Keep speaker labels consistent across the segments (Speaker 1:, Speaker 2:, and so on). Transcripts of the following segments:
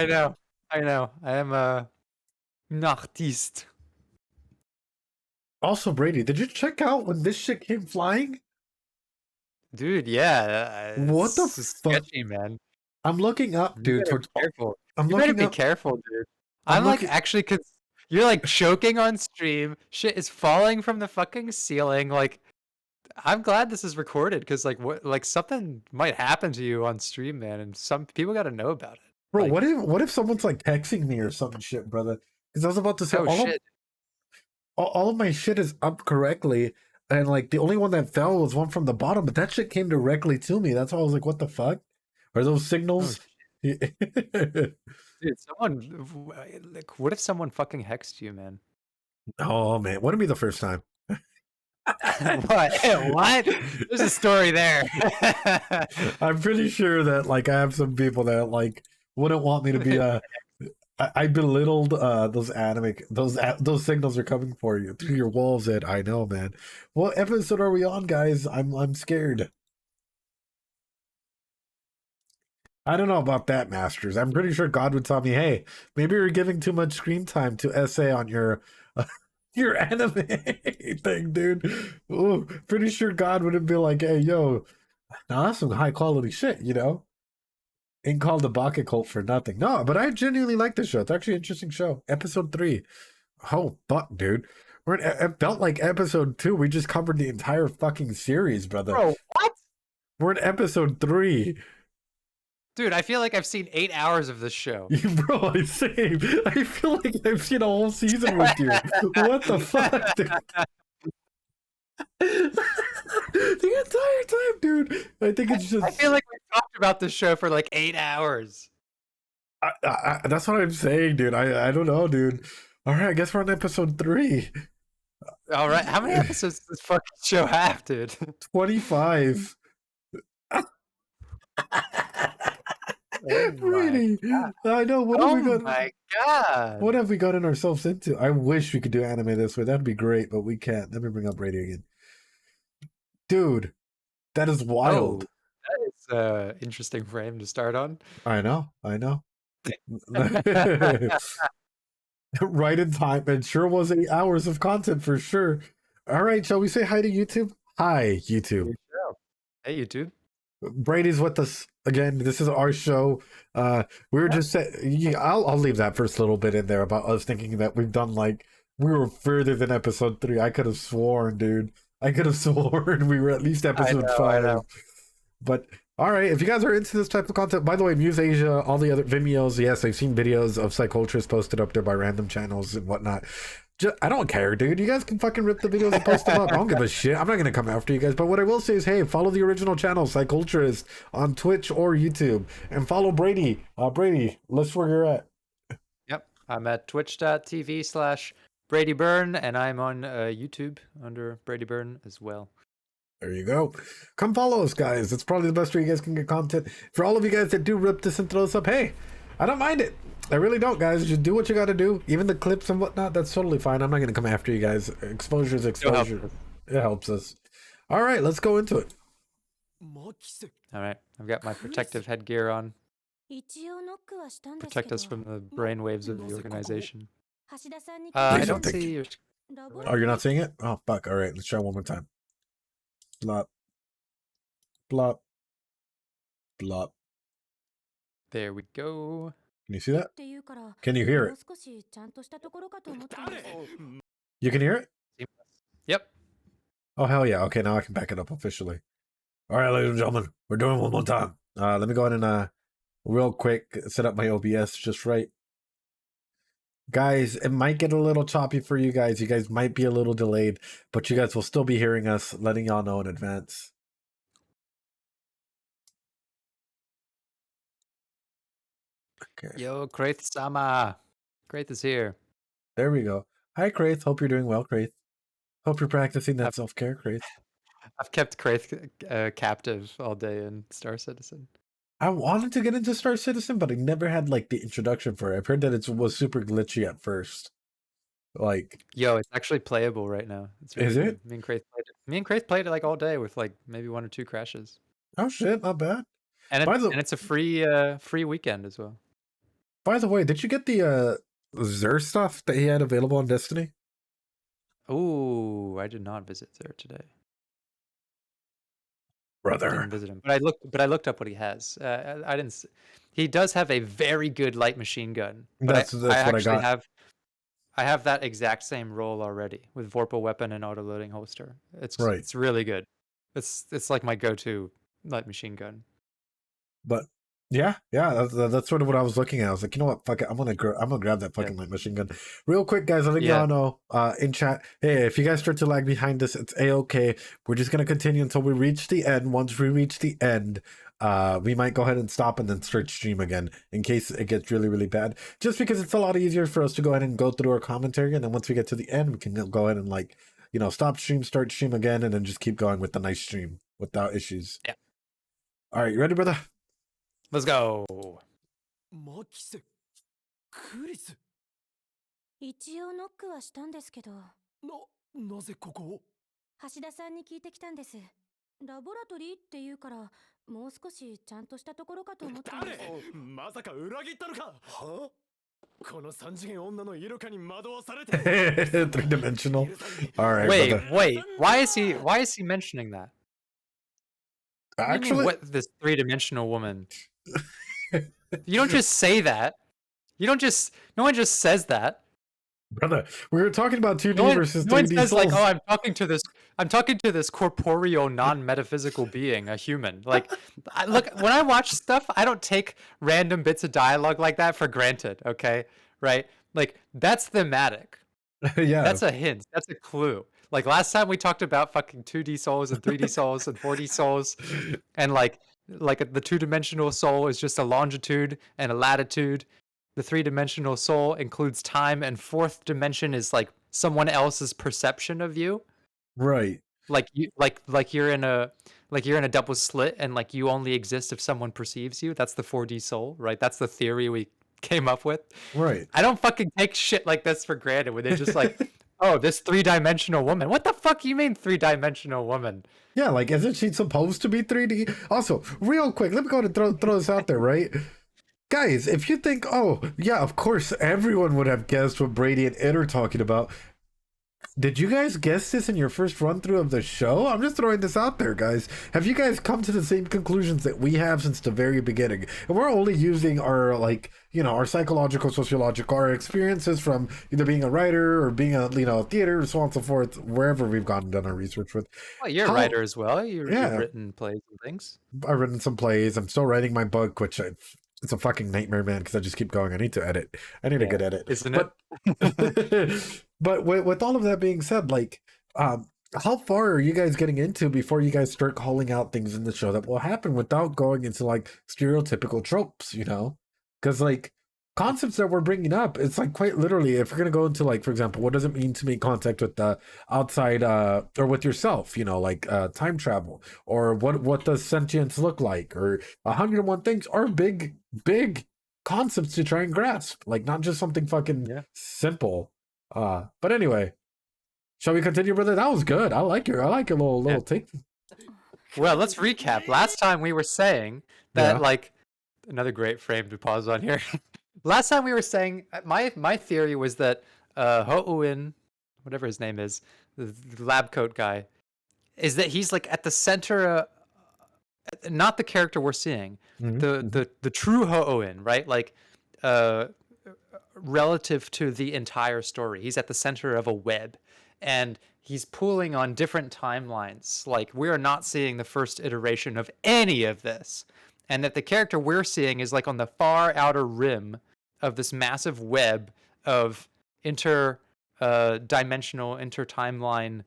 Speaker 1: I know. I know. I am a an artiste.
Speaker 2: Also, Brady, did you check out when this shit came flying?
Speaker 1: Dude, yeah,
Speaker 2: What the
Speaker 1: it's
Speaker 2: fuck?
Speaker 1: sketchy, man.
Speaker 2: I'm looking up,
Speaker 1: You
Speaker 2: dude.
Speaker 1: better be careful.
Speaker 2: I'm
Speaker 1: You better
Speaker 2: looking
Speaker 1: be
Speaker 2: up.
Speaker 1: careful, dude.
Speaker 2: I'm
Speaker 1: I'm like
Speaker 2: looking.
Speaker 1: actually, cause you're like choking on stream. Shit is falling from the fucking ceiling. Like, I'm glad this is recorded, cause like what, like something might happen to you on stream, man, and some people got to know about it.
Speaker 2: Bro,
Speaker 1: Like,
Speaker 2: what if someone's like texting me or some shit, brother? Because I was about to say
Speaker 1: oh shit.
Speaker 2: all of my shit is up correctly, and like the only one that fell was one from the bottom, but that shit came directly to me. That's why I was like, what the fuck? Are those
Speaker 1: Oh
Speaker 2: signals?
Speaker 1: dude, someone, like, what if someone fucking hexed you, man?
Speaker 2: Oh man, wouldn't be the first time.
Speaker 1: What? What? There's a story there.
Speaker 2: I'm pretty sure that like I have some people that like wouldn't want me to be I belittled those anime those signals are coming for you through your walls, Ed. I know, man. What episode are we on, guys? I'm scared. I don't know about that, Masters. I'm pretty sure God would tell me, hey, maybe you're giving too much screen time to essay on your your anime thing, dude. Ooh, pretty sure God wouldn't be like, hey, yo, now that's some high quality shit, you know? Ain't called the Baka Cult for nothing. No, but I genuinely like this show. It's actually an interesting show. Episode 3. Oh, fuck, dude. It felt like episode 2. We just covered the entire fucking series, brother.
Speaker 1: Bro, what?
Speaker 2: We're in episode 3.
Speaker 1: Dude, I feel like I've seen 8 hours of this show.
Speaker 2: Bro, same. I feel like I've seen a whole season with you. What the fuck, dude? The entire time, dude. I think it's just.
Speaker 1: I feel like we talked about this show for like 8 hours.
Speaker 2: That's what I'm saying, dude. I don't know, dude. All right, I guess we're on episode 3.
Speaker 1: All right, how many episodes does this fucking show have, dude?
Speaker 2: 25.
Speaker 1: Oh
Speaker 2: Really? I know. What have we got?
Speaker 1: my god.
Speaker 2: What have we gotten ourselves into? I wish we could do anime this way. That'd be great, but we can't. Let me bring up radio again. Dude, that is wild.
Speaker 1: That is an interesting frame to start on.
Speaker 2: I know. Right in time. It sure was 8 hours of content for sure. All right, shall we say hi to YouTube? Hi, YouTube.
Speaker 1: Hey, YouTube.
Speaker 2: Brady's with us again. This is our show. We were just saying, I'll leave that first little bit in there about us thinking that we've done like we were further than episode 3. I could have sworn, dude. I could have sworn we were at least episode 5.
Speaker 1: I know.
Speaker 2: But all right, if you guys are into this type of content, by the way, Muse Asia, all the other Vimeos, yes, I've seen videos of Psychotrists posted up there by random channels and whatnot. I don't care, dude. You guys can fucking rip the videos and post them up. I don't give a shit. I'm not gonna come after you guys. But what I will say is, hey, follow the original channel, Psychotrists, on Twitch or YouTube, and follow Brady. Brady, list where you're at.
Speaker 1: Yep, I'm at twitch.tv/Brady Byrne, and I'm on YouTube under Brady Byrne as well.
Speaker 2: There you go. Come follow us, guys. It's probably the best way you guys can get content. For all of you guys that do rip this and throw this up, hey, I don't mind it. I really don't, guys. Just do what you got to do. Even the clips and whatnot, that's totally fine. I'm not going to come after you guys. Exposure is exposure. It helps us. All right, let's go into it.
Speaker 1: All right, I've got my protective headgear on. Protect us from the brainwaves of the organization. I don't see your...
Speaker 2: Oh, you're not seeing it? Oh, fuck. All right, let's try one more time. Blop. Blop. Blop.
Speaker 1: There we go.
Speaker 2: Can you see that? Can you hear it? You can hear it?
Speaker 1: Yep.
Speaker 2: Oh, hell yeah. Okay, now I can back it up officially. All right, ladies and gentlemen, we're doing it one more time. Let me go ahead and real quick set up my OBS just right. Guys, it might get a little choppy for you guys. You guys might be a little delayed, but you guys will still be hearing us, letting y'all know in advance. Okay.
Speaker 1: Yo, Kraith-sama. Kraith is here.
Speaker 2: There we go. Hi, Kraith. Hope you're doing well, Kraith. Hope you're practicing that self-care, Kraith.
Speaker 1: I've kept Kraith captive all day in Star Citizen.
Speaker 2: I wanted to get into Star Citizen, but I never had like the introduction for it. I've heard that it was super glitchy at first. Like,
Speaker 1: yo, it's actually playable right now. It's really
Speaker 2: is
Speaker 1: good.
Speaker 2: it?
Speaker 1: Me and Kraith played it like all day with like maybe 1 or 2 crashes.
Speaker 2: Oh shit, not bad.
Speaker 1: And it's a free weekend as well.
Speaker 2: By the way, did you get the Xur stuff that he had available on Destiny?
Speaker 1: Oh, I did not visit there today.
Speaker 2: Brother.
Speaker 1: Didn't visit him, but I looked up what he has. I didn't. He does have a very good light machine gun, but
Speaker 2: That's
Speaker 1: I
Speaker 2: what I
Speaker 1: actually
Speaker 2: got.
Speaker 1: have that exact same role already with Vorpal weapon and auto loading holster.
Speaker 2: Right.
Speaker 1: It's really good. It's like my go-to light machine gun.
Speaker 2: But yeah, that's sort of what I was looking at. I was like, you know what, fuck it, I'm gonna grab that fucking light machine gun real quick, guys. I think
Speaker 1: Yeah.
Speaker 2: y'all know in chat, hey, if you guys start to lag behind us, it's a-okay. We're just gonna continue until we reach the end. Once we reach the end, we might go ahead and stop and then start stream again in case it gets really, really bad, just because it's a lot easier for us to go ahead and go through our commentary, and then once we get to the end, we can go ahead and, like, you know, stop stream, start stream again, and then just keep going with the nice stream without issues.
Speaker 1: Yeah.
Speaker 2: All right, you ready, brother?
Speaker 1: Let's go.
Speaker 3: マキセクリス
Speaker 4: 一応ノックはしたんですけど、
Speaker 3: なぜここを
Speaker 4: 橋田さんに聞いてきたんです。ラボラトリーって言うから、もう少しちゃんとしたところかと思ったんです。
Speaker 3: 誰まさか裏切ったのかはこの三次元女の色化に惑わされて
Speaker 2: 3-dimensional. All right.
Speaker 1: Wait,
Speaker 2: brother.
Speaker 1: wait. Why is he mentioning that? What do you mean,
Speaker 2: Actually,
Speaker 1: what, this 3-dimensional woman? You don't just say that. You don't just. No one just says that.
Speaker 2: brother, we were talking about 2D
Speaker 1: No one,
Speaker 2: versus
Speaker 1: no one
Speaker 2: 3D
Speaker 1: says
Speaker 2: souls.
Speaker 1: like, "Oh, I'm talking to this corporeal, non-metaphysical being, a human." Like, look, when I watch stuff, I don't take random bits of dialogue like that for granted. Okay, right? Like, that's thematic.
Speaker 2: Yeah,
Speaker 1: That's a hint. That's a clue. Like last time we talked about fucking 2D souls and 3D souls and 4D souls, and like the 2-dimensional soul is just a longitude and a latitude. The 3-dimensional soul includes time, and 4th dimension is like someone else's perception of you.
Speaker 2: right.
Speaker 1: Like you're in a double slit, and like you only exist if someone perceives you. That's the 4D soul, right? That's the theory we came up with.
Speaker 2: Right.
Speaker 1: I don't fucking take shit like this for granted when they're just like, oh, this 3-dimensional woman. What the fuck you mean 3-dimensional woman?
Speaker 2: Yeah, like, isn't she supposed to be 3D? Also, real quick, let me go ahead and throw this out there, right? Guys, if you think, oh, yeah, of course, everyone would have guessed what Brady and Ed are talking about. Did you guys guess this in your first run through of the show? I'm just throwing this out there, guys. Have you guys come to the same conclusions that we have since the very beginning? And we're only using our, like, you know, our psychological, sociological, our experiences from either being a writer or being a, you know, theater, so on and so forth, wherever we've gone and done our research with.
Speaker 1: Well, you're a writer as well. You've written plays and things.
Speaker 2: I've written some plays. I'm still writing my book, which it's a fucking nightmare, man, because I just keep going. I need to edit. I need a good edit.
Speaker 1: Isn't it?
Speaker 2: But with all of that being said, like, how far are you guys getting into before you guys start calling out things in the show that will happen without going into, like, stereotypical tropes, you know? Because, like, concepts that we're bringing up, it's like quite literally, if you're going to go into, like, for example, what does it mean to make contact with the outside or with yourself, you know, like time travel, or what does sentience look like, or 101 things are big concepts to try and grasp, like, not just something fucking simple. But anyway, shall we continue, brother? That was good. I like your little take.
Speaker 1: Well, let's recap. Last time we were saying that, like, another great frame to pause on here. Last time we were saying, my theory was that Ho'uin, whatever his name is, the lab coat guy, is that he's like at the center, not the character we're seeing, the true Ho'uin, right? Like, relative to the entire story, he's at the center of a web, and he's pulling on different timelines. Like, we are not seeing the first iteration of any of this, and that the character we're seeing is like on the far outer rim of this massive web of dimensional, inter-timeline,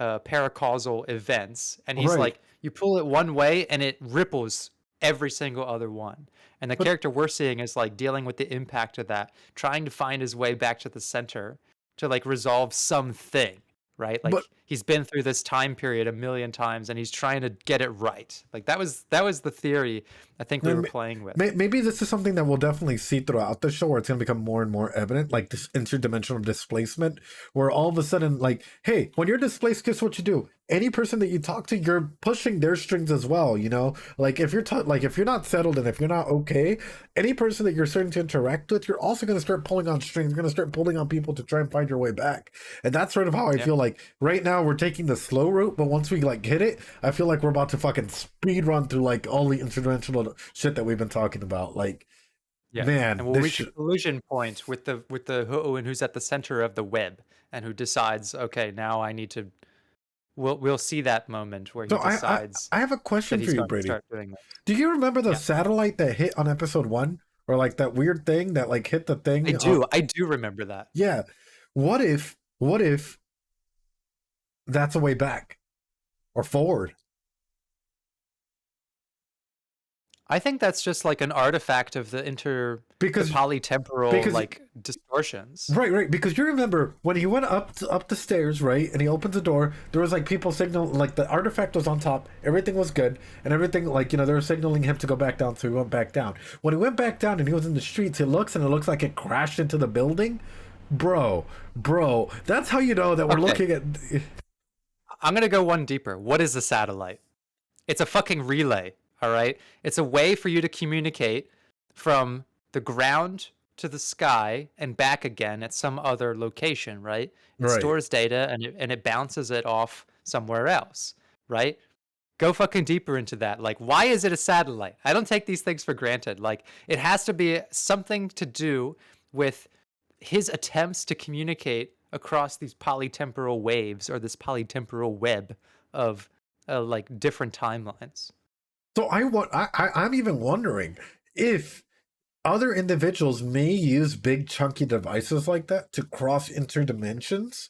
Speaker 1: paracausal events, and he's like, you pull it one way and it ripples every single other one. And the character we're seeing is like dealing with the impact of that, trying to find his way back to the center to like resolve something, right? Like, he's been through this time period a million times and he's trying to get it right. Like, that was the theory I think we were playing with.
Speaker 2: Maybe this is something that we'll definitely see throughout the show, where it's going to become more and more evident, like this interdimensional displacement, where all of a sudden, like, hey, when you're displaced, guess what you do? any person that you talk to, you're pushing their strings as well. You know, like if you're like if you're not settled and if you're not okay, any person that you're starting to interact with, you're also going to start pulling on strings. You're going to start pulling on people to try and find your way back. And that's sort of how I
Speaker 1: Yeah.
Speaker 2: feel like right now we're taking the slow route, but once we like hit it, I feel like we're about to fucking speed run through like all the interdimensional shit that we've been talking about. Like,
Speaker 1: Yeah.
Speaker 2: man,
Speaker 1: And we'll
Speaker 2: this
Speaker 1: reach a collision point with the Hoenn who's at the center of the web and who decides, okay, now I need to. We'll see that moment where he
Speaker 2: so
Speaker 1: decides
Speaker 2: I have a
Speaker 1: that
Speaker 2: question for
Speaker 1: he's
Speaker 2: you,
Speaker 1: going to
Speaker 2: Brady.
Speaker 1: start doing that.
Speaker 2: Do you remember the
Speaker 1: Yeah.
Speaker 2: satellite that hit on episode 1, or like that weird thing that like hit the thing?
Speaker 1: I do remember that.
Speaker 2: Yeah. What if that's a way back or forward?
Speaker 1: I think that's just like an artifact of the
Speaker 2: Because
Speaker 1: polytemporal like distortions.
Speaker 2: right, because you remember when he went up the stairs, right, and he opens the door, there was like people signal, like the artifact was on top, everything was good, and everything, like, you know, they were signaling him to go back down, so he went back down. When he went back down and he was in the streets, he looks and it looks like it crashed into the building. Bro, that's how you know that we're
Speaker 1: Okay.
Speaker 2: looking at.
Speaker 1: I'm gonna go one deeper. What is a satellite? It's a fucking relay, all right? It's a way for you to communicate from the ground to the sky and back again at some other location, right? It
Speaker 2: Right.
Speaker 1: stores data and it bounces it off somewhere else, right? Go fucking deeper into that. Like, why is it a satellite? I don't take these things for granted. Like, it has to be something to do with his attempts to communicate across these polytemporal waves or this polytemporal web of like different timelines.
Speaker 2: So I'm even wondering if other individuals may use big chunky devices like that to cross interdimensions,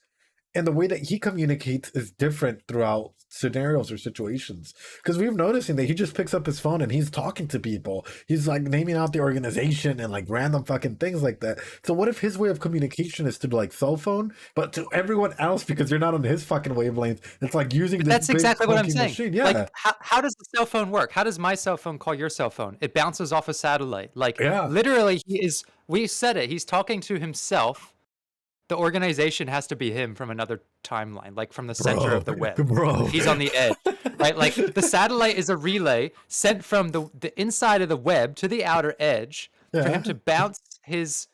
Speaker 2: and the way that he communicates is different throughout scenarios or situations. Because we've noticing that he just picks up his phone and he's talking to people. He's like naming out the organization and like random fucking things like that. So what if his way of communication is to like cell phone, but to everyone else because you're not on his fucking wavelength? It's like using this.
Speaker 1: That's
Speaker 2: big
Speaker 1: exactly what I'm
Speaker 2: clunky
Speaker 1: saying.
Speaker 2: machine. Yeah.
Speaker 1: Like, how does the cell phone work? How does my cell phone call your cell phone? It bounces off a satellite. Like,
Speaker 2: Yeah.
Speaker 1: literally, we said it. He's talking to himself. The organization has to be him from another timeline, like from the center of the web.
Speaker 2: Bro.
Speaker 1: He's on the edge, right? Like the satellite is a relay sent from the inside of the web to the outer edge for
Speaker 2: Yeah.
Speaker 1: him to bounce his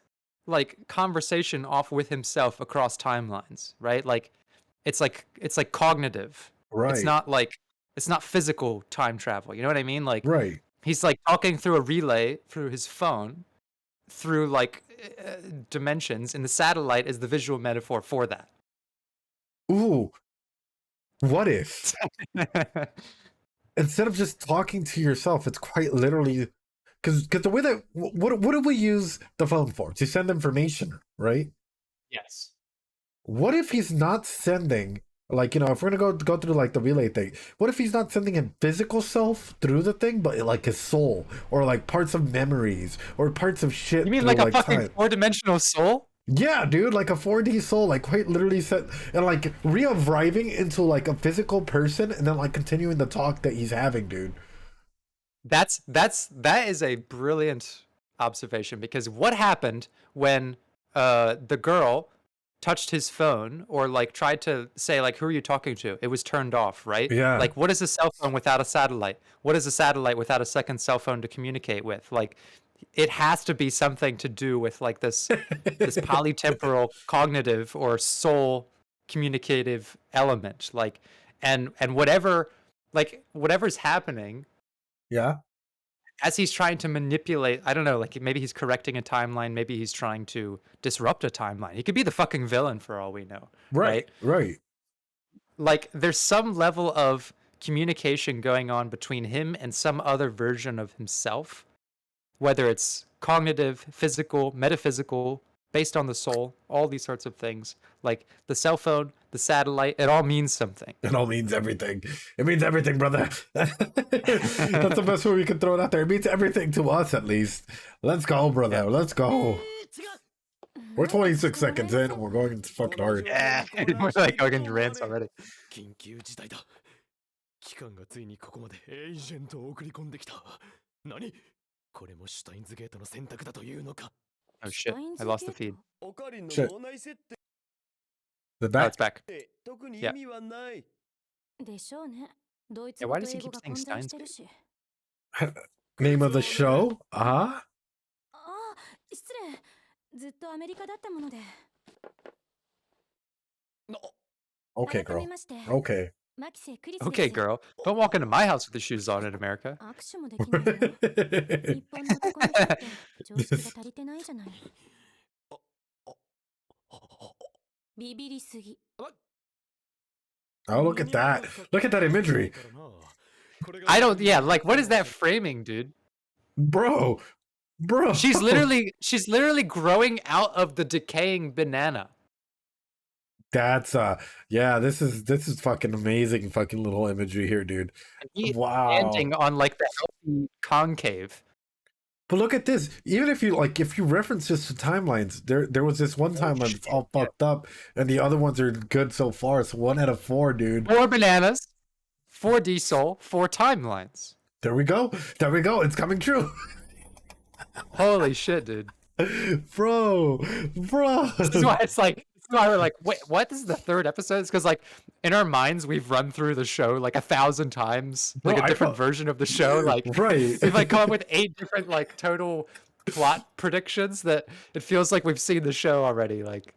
Speaker 1: like conversation off with himself across timelines, right? Like it's like cognitive.
Speaker 2: Right.
Speaker 1: It's not physical time travel. You know what I mean? Like
Speaker 2: Right.
Speaker 1: he's like talking through a relay through his phone through like dimensions, and the satellite is the visual metaphor for that.
Speaker 2: Ooh. What if instead of just talking to yourself, it's quite literally because the way that what do we use the phone for? To send information, right?
Speaker 1: Yes.
Speaker 2: What if he's not sending, like, you know, if we're gonna go through like the relay thing, what if he's not sending his physical self through the thing, but like his soul or like parts of memories or parts of shit?
Speaker 1: You mean
Speaker 2: through,
Speaker 1: like a fucking
Speaker 2: time?
Speaker 1: 4-dimensional soul?
Speaker 2: Yeah, dude, like a 4D soul, like quite literally set and like re-arriving into like a physical person and then like continuing the talk that he's having, dude.
Speaker 1: That is a brilliant observation, because what happened when the girl touched his phone or like tried to say like, who are you talking to? It was turned off, right?
Speaker 2: Yeah.
Speaker 1: Like, what is a cell phone without a satellite? What is a satellite without a second cell phone to communicate with? Like, it has to be something to do with like this polytemporal cognitive or soul communicative element. Like, and whatever's happening
Speaker 2: Yeah.
Speaker 1: as he's trying to manipulate, I don't know, like maybe he's correcting a timeline, maybe he's trying to disrupt a timeline. He could be the fucking villain for all we know.
Speaker 2: Right.
Speaker 1: Like there's some level of communication going on between him and some other version of himself, whether it's cognitive, physical, metaphysical, based on the soul, all these sorts of things. Like the cell phone, the satellite, it all means something.
Speaker 2: It all means everything. It means everything, brother. That's the best way we can throw it out there. It means everything to us, at least. Let's go, brother.
Speaker 1: Yeah.
Speaker 2: Let's go. We're 26 seconds in and we're going fucking hard.
Speaker 1: Yeah, we're like going into rants already.
Speaker 3: 緊急事態だ。機関がついにここまでエージェントを送り込んできた。何？これもシュタインズゲートの選択だというのか。
Speaker 1: Oh shit, I lost the feed.
Speaker 3: オカリンの
Speaker 2: Shit.
Speaker 3: 脳内設定
Speaker 2: The
Speaker 1: Oh,
Speaker 2: back.
Speaker 1: it's back.
Speaker 3: 特に意
Speaker 1: Yeah.
Speaker 3: 味はない。
Speaker 4: でしょうね。ドイツ
Speaker 1: Yeah,
Speaker 4: 語
Speaker 1: why
Speaker 4: と
Speaker 1: does he
Speaker 4: 英語
Speaker 1: keep
Speaker 4: が
Speaker 1: saying
Speaker 4: 混在して
Speaker 1: Steins
Speaker 4: る
Speaker 1: Gate?
Speaker 4: し。
Speaker 2: Name of the show?
Speaker 4: ああ、失礼。ずっとアメリカだったもので。
Speaker 2: Okay,
Speaker 4: 改め
Speaker 2: girl.
Speaker 4: まして、
Speaker 2: Okay.
Speaker 4: マキセ・クリスです。
Speaker 1: Okay, girl. Don't walk into my house with your shoes on in America.
Speaker 4: 握手もできないの。日本の男の人って常識が足りてないじゃない。ビビりすぎ。
Speaker 2: Oh, look at that. Look at that imagery.
Speaker 1: I don't. Yeah, like what is that framing, dude?
Speaker 2: Bro.
Speaker 1: She's literally growing out of the decaying banana.
Speaker 2: That's yeah, this is fucking amazing fucking little imagery here, dude.
Speaker 1: And he's
Speaker 2: Wow.
Speaker 1: standing on like the healthy concave.
Speaker 2: But look at this. Even if you reference this to timelines, there was this one timeline that's all fucked up, and the other ones are good so far. So 1 out of 4, dude.
Speaker 1: 4 bananas, 4 D-Soul, 4 timelines.
Speaker 2: There we go. There we go. It's coming true.
Speaker 1: Holy shit, dude.
Speaker 2: Bro.
Speaker 1: This is why it's like, this is why we're like, wait, what? This is the 3rd episode? It's because like in our minds we've run through the show like 1,000 times, like
Speaker 2: Bro,
Speaker 1: a different version of the show. Like
Speaker 2: Right.
Speaker 1: we've like come up with 8 different like total plot predictions that it feels like we've seen the show already. Like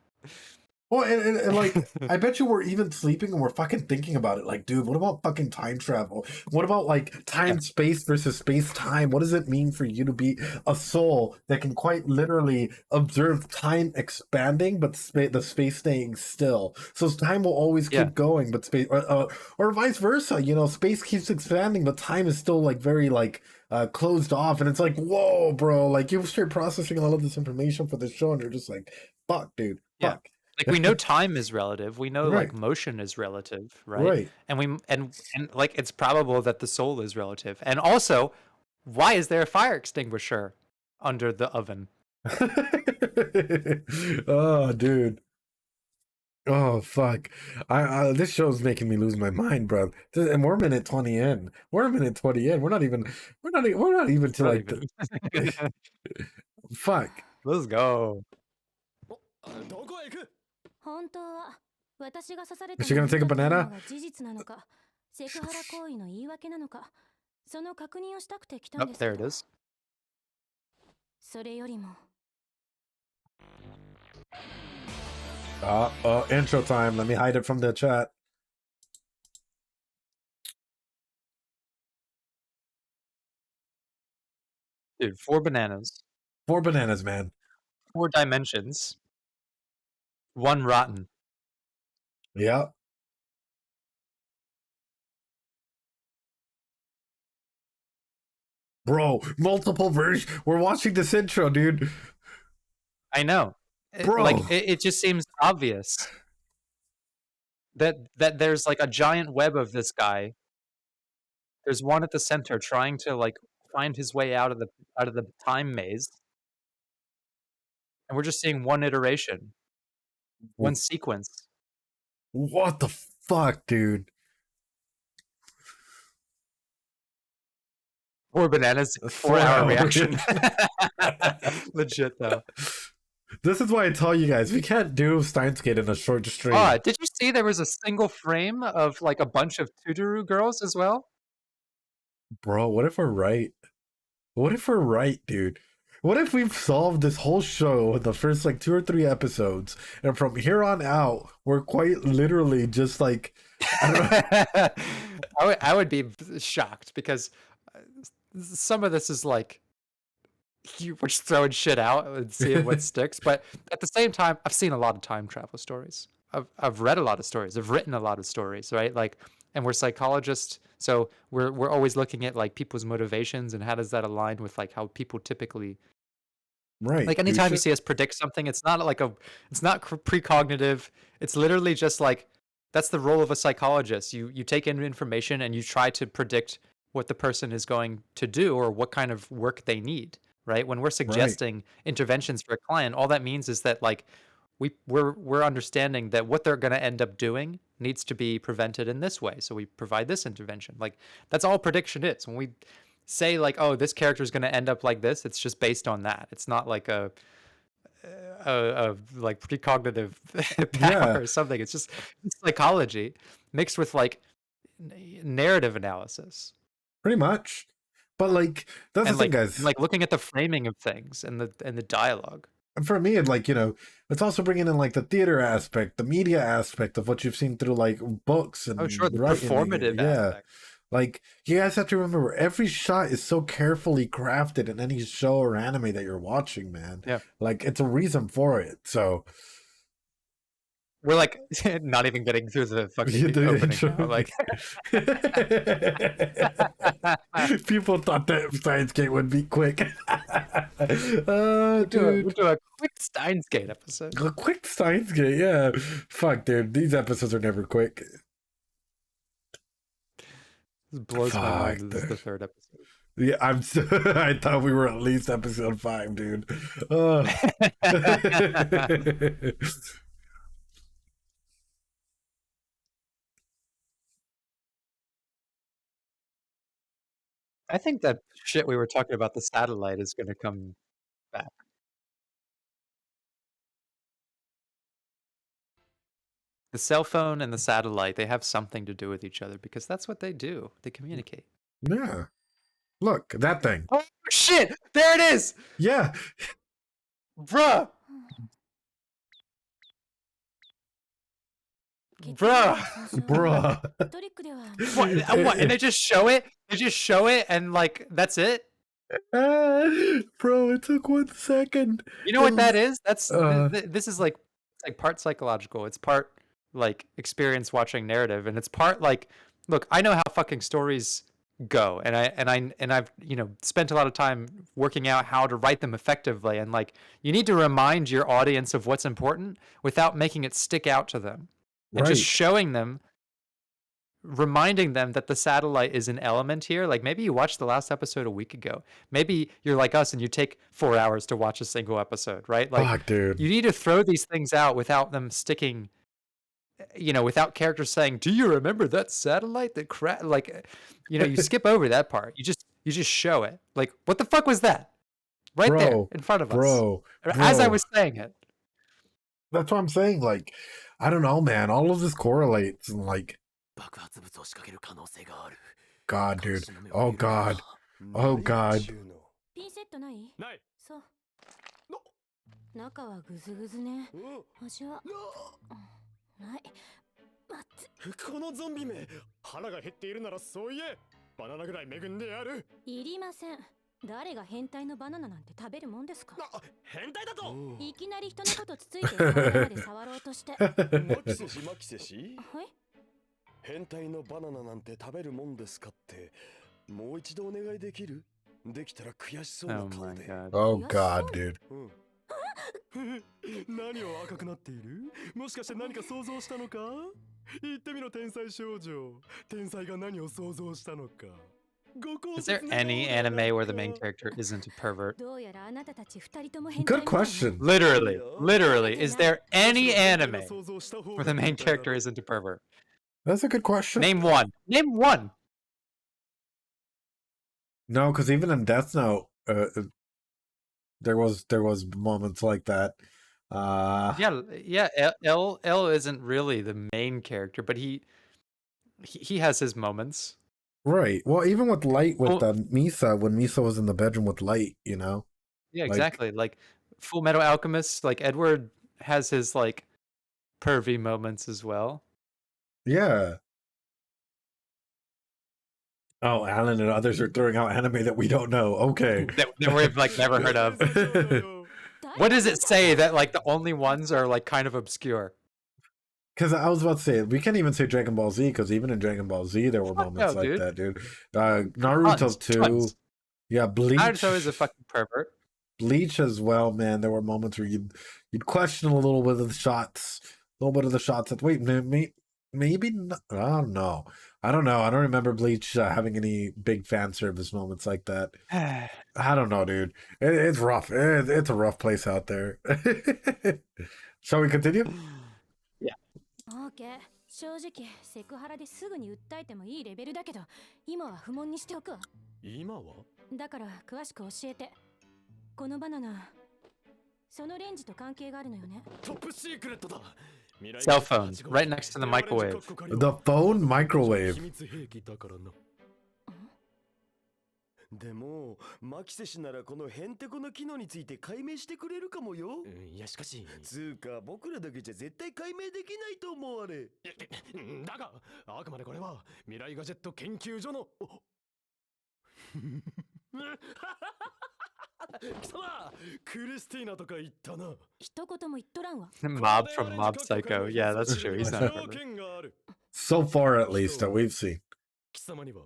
Speaker 2: Well, and like, I bet you we're even sleeping and we're fucking thinking about it. Like, dude, what about fucking time travel? What about like time space versus space time? What does it mean for you to be a soul that can quite literally observe time expanding, but the space staying still? So time will always keep
Speaker 1: Yeah.
Speaker 2: going, but space, or vice versa. You know, space keeps expanding, but time is still like very like closed off. And it's like, whoa, bro! Like you're straight processing all of this information for the show, and you're just like, fuck, dude,
Speaker 1: Yeah.
Speaker 2: fuck.
Speaker 1: Like we know time is relative. We know
Speaker 2: Right.
Speaker 1: like motion is relative, right?
Speaker 2: Right.
Speaker 1: And and like it's probable that the soul is relative. And also, why is there a fire extinguisher under the oven?
Speaker 2: Oh, dude. Oh, fuck. This show's making me lose my mind, bro. And we're minute 20 in. We're minute 20 in. We're not even to
Speaker 1: Not
Speaker 2: like
Speaker 1: even.
Speaker 2: fuck.
Speaker 1: Let's go.
Speaker 3: どこへ行く？
Speaker 4: 本当は私が刺され
Speaker 2: Is
Speaker 4: た
Speaker 2: she gonna take a
Speaker 4: の
Speaker 2: banana?
Speaker 4: が事実なのか、セクハラ行為の言い訳なのか、その確認をしたくて来た
Speaker 1: Oh,
Speaker 4: んです
Speaker 1: there
Speaker 4: け
Speaker 1: it
Speaker 4: ど、
Speaker 1: is.
Speaker 4: それよりも
Speaker 2: Intro time. Let me hide it from the chat.
Speaker 1: Dude, 4 bananas,
Speaker 2: 4 bananas, man.
Speaker 1: 4 dimensions, 1 rotten.
Speaker 2: Yeah. Bro, multiple versions. We're watching this intro, dude.
Speaker 1: I know.
Speaker 2: Bro.
Speaker 1: Like it just seems obvious that there's like a giant web of this guy. There's one at the center trying to like find his way out of the time maze. And we're just seeing one iteration, one sequence.
Speaker 2: What the fuck, dude?
Speaker 1: 4 bananas, 4
Speaker 2: 4
Speaker 1: hour
Speaker 2: hour
Speaker 1: reaction. Legit though.
Speaker 2: This is why I tell you guys, we can't do Steins Gate in a short stream.
Speaker 1: Did you see there was a single frame of like a bunch of Tuduru girls as well?
Speaker 2: Bro, what if we're right? What if we're right, dude? What if we've solved this whole show in the first like 2 or 3 episodes, and from here on out, we're quite literally just like, I don't know.
Speaker 1: I would be shocked because some of this is like we're just throwing shit out and seeing what sticks. But at the same time, I've seen a lot of time travel stories. I've read a lot of stories. I've written a lot of stories, right? Like, and we're psychologists, so we're always looking at like people's motivations and how does that align with like how people typically
Speaker 2: Right.
Speaker 1: like
Speaker 2: we
Speaker 1: anytime you
Speaker 2: should-
Speaker 1: see us predict something, it's not like it's not precognitive. It's literally just like that's the role of a psychologist. You take in information and you try to predict what the person is going to do or what kind of work they need, right? When we're suggesting interventions for a client, all that means is that like we're understanding that what they're going to end up doing needs to be prevented in this way. So we provide this intervention. Like that's all prediction is. When we say like, oh, this character is going to end up like this, it's just based on that. It's not like a like precognitive power
Speaker 2: Yeah.
Speaker 1: or something. It's just psychology mixed with like narrative analysis.
Speaker 2: Pretty much. But like that's
Speaker 1: And
Speaker 2: the thing,
Speaker 1: like
Speaker 2: guys.
Speaker 1: like looking at the framing of things and the dialogue.
Speaker 2: And for me, it like, it's also bringing in like the theater aspect, the media aspect of what you've seen through like books and
Speaker 1: Oh, sure, the
Speaker 2: writing.
Speaker 1: performative
Speaker 2: Yeah.
Speaker 1: aspect.
Speaker 2: Like you guys have to remember every shot is so carefully crafted in any show or anime that you're watching, man.
Speaker 1: Yeah.
Speaker 2: Like it's a reason for it. So
Speaker 1: We're like not even getting through the fucking
Speaker 2: the
Speaker 1: opening
Speaker 2: intro.
Speaker 1: now. Like
Speaker 2: people thought that Steins Gate would be quick.
Speaker 1: we'll
Speaker 2: Dude.
Speaker 1: do a quick Steins Gate episode.
Speaker 2: A quick Steins Gate, yeah. Fuck, dude. These episodes are never quick.
Speaker 1: This blows my mind.
Speaker 2: Fuck,
Speaker 1: This is the
Speaker 2: dude.
Speaker 1: third episode.
Speaker 2: Yeah, I thought we were at least episode 5, dude. Ugh.
Speaker 1: I think that shit we were talking about, the satellite, is going to come back. The cell phone and the satellite, they have something to do with each other because that's what they do. They communicate.
Speaker 2: Yeah. Look, that thing.
Speaker 1: Oh shit! There it is!
Speaker 2: Yeah.
Speaker 1: Bruh! Bruh!
Speaker 2: Bruh.
Speaker 4: トリックでは
Speaker 1: What? And they just show it? They just show it and like that's it?
Speaker 2: Bro, it took 1 second.
Speaker 1: You know what that is? That's
Speaker 2: Uh.
Speaker 1: this is like it's like part psychological. It's part like experience watching narrative, and it's part like look, I know how fucking stories go, and I've spent a lot of time working out how to write them effectively, and like you need to remind your audience of what's important without making it stick out to them, and just
Speaker 2: Right.
Speaker 1: showing them, reminding them that the satellite is an element here. Like maybe you watched the last episode a week ago. Maybe you're like us and you take 4 hours to watch a single episode, right? Like
Speaker 2: Fuck, dude.
Speaker 1: you need to throw these things out without them sticking, without characters saying, "Do you remember that satellite that like, you skip over that part. You just show it. Like, what the fuck was that? Right there
Speaker 2: Bro,
Speaker 1: in front of us.
Speaker 2: Bro.
Speaker 1: As I
Speaker 2: bro.
Speaker 1: was saying it.
Speaker 2: That's what I'm saying. Like, I don't know, man. All of this correlates and like,
Speaker 3: 爆発物を仕掛ける可能性がある。
Speaker 2: God, dude.
Speaker 3: 監視の目を
Speaker 2: Oh
Speaker 3: 入れるな
Speaker 2: God. Oh
Speaker 3: ない
Speaker 2: God.
Speaker 3: っちゅうの
Speaker 4: ピンセットない
Speaker 3: ない。
Speaker 4: そう
Speaker 3: の
Speaker 4: 中はグズグズね
Speaker 3: うん
Speaker 4: 味はない待って
Speaker 3: このゾンビめ、腹が減っているならそう言え。バナナぐらい恵んでやる。
Speaker 4: いりません誰が変態のバナナなんて食べるもんですか
Speaker 3: 変態だと。
Speaker 4: いきなり人のことつついてカメラまで触ろうとしては
Speaker 3: マキセシマキセシ。
Speaker 4: い
Speaker 3: 変態のバナナなんて食べるもんですかって。もう一度お願いできる？できたら悔しそうな
Speaker 1: Oh
Speaker 3: 顔
Speaker 1: my
Speaker 3: で。
Speaker 1: god.
Speaker 2: Oh God, dude.
Speaker 3: うん何を赤くなっている？もしかして何か想像したのか？言ってみろ天才少女。天才が何を想像したのか。
Speaker 1: Is there any anime where the main character isn't a pervert?
Speaker 4: どうやらあなたたち二人とも変態
Speaker 2: Good
Speaker 4: みたいね
Speaker 2: question.
Speaker 1: Literally, is there any anime where the main character isn't a pervert?
Speaker 2: That's a good question.
Speaker 1: Name one. Name one.
Speaker 2: No, because even in Death Note, there was moments like that.
Speaker 1: Yeah. L isn't really the main character, but he has his moments.
Speaker 2: Right. Well, even with Light, with
Speaker 1: Well-
Speaker 2: Misa, when Misa was in the bedroom with Light,
Speaker 1: Yeah,
Speaker 2: Like-
Speaker 1: exactly. Like Full Metal Alchemist, like Edward has his like pervy moments as well.
Speaker 2: Yeah. Oh, Alan and others are throwing out anime that we don't know. Okay.
Speaker 1: That we've like never heard of. What does it say that like the only ones are like kind of obscure?
Speaker 2: Because I was about to say, we can't even say Dragon Ball Z, because even in Dragon Ball Z, there were
Speaker 1: Fuck
Speaker 2: moments
Speaker 1: no,
Speaker 2: like
Speaker 1: dude.
Speaker 2: that, dude. Naruto too.
Speaker 1: Tons.
Speaker 2: Yeah, Bleach.
Speaker 1: Naruto is a fucking pervert.
Speaker 2: Bleach as well, man. There were moments where you'd question a little bit of the shots, that wait, maybe not, I don't know. I don't remember Bleach having any big fan service moments like that. I don't know, dude. It's rough. It's a rough place out there. Shall we continue?
Speaker 4: OK 正直セクハラですぐに訴えてもいいレベルだけど今は不問にしておくわ
Speaker 3: 今は？
Speaker 4: だから詳しく教えてこのバナナそのレンジと関係があるのよね。
Speaker 3: トップシークレットだ。
Speaker 1: Cell phone, right next to the microwave.
Speaker 2: The phone microwave.
Speaker 3: 秘密兵器だからな。
Speaker 5: でもマキセ氏ならこのヘンテコの機能について解明してくれるかもよ。
Speaker 3: いやしかし。
Speaker 5: つうか僕らだけじゃ絶対解明できないと思われ。
Speaker 3: だがあくまでこれは未来ガジェット研究所の貴様クリスティーナとか言ったな。
Speaker 4: 一言も言っとらんわ。
Speaker 1: Mob from Mob Psycho. Yeah, that's true. He's not.
Speaker 3: 条件がある。
Speaker 2: So far, at least, that we've seen.
Speaker 3: 貴様には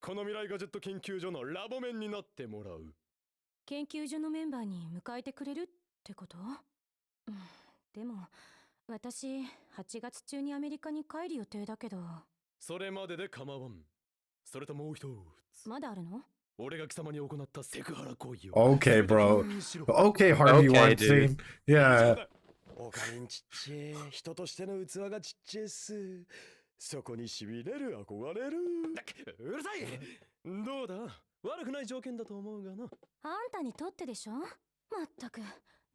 Speaker 3: この未来ガジェット研究所のラボ面になってもらう。
Speaker 4: 研究所のメンバーに迎えてくれるってこと？うん、でも私8月中にアメリカに帰る予定だけど。
Speaker 3: それまでで構わん。それともう一つ。
Speaker 4: まだあるの？
Speaker 3: 俺が貴様に行ったセクハラ行為を。
Speaker 2: Okay, bro. Okay, Harvey
Speaker 1: Okay,
Speaker 2: Weinstein. Yeah.
Speaker 5: オカリンちっちゃい。人としての器がちっちゃいっす。そこにしびれる、憧れる。
Speaker 3: うるさい。どうだ、悪くない条件だと思うがな。
Speaker 4: あんたにとってでしょ。まったく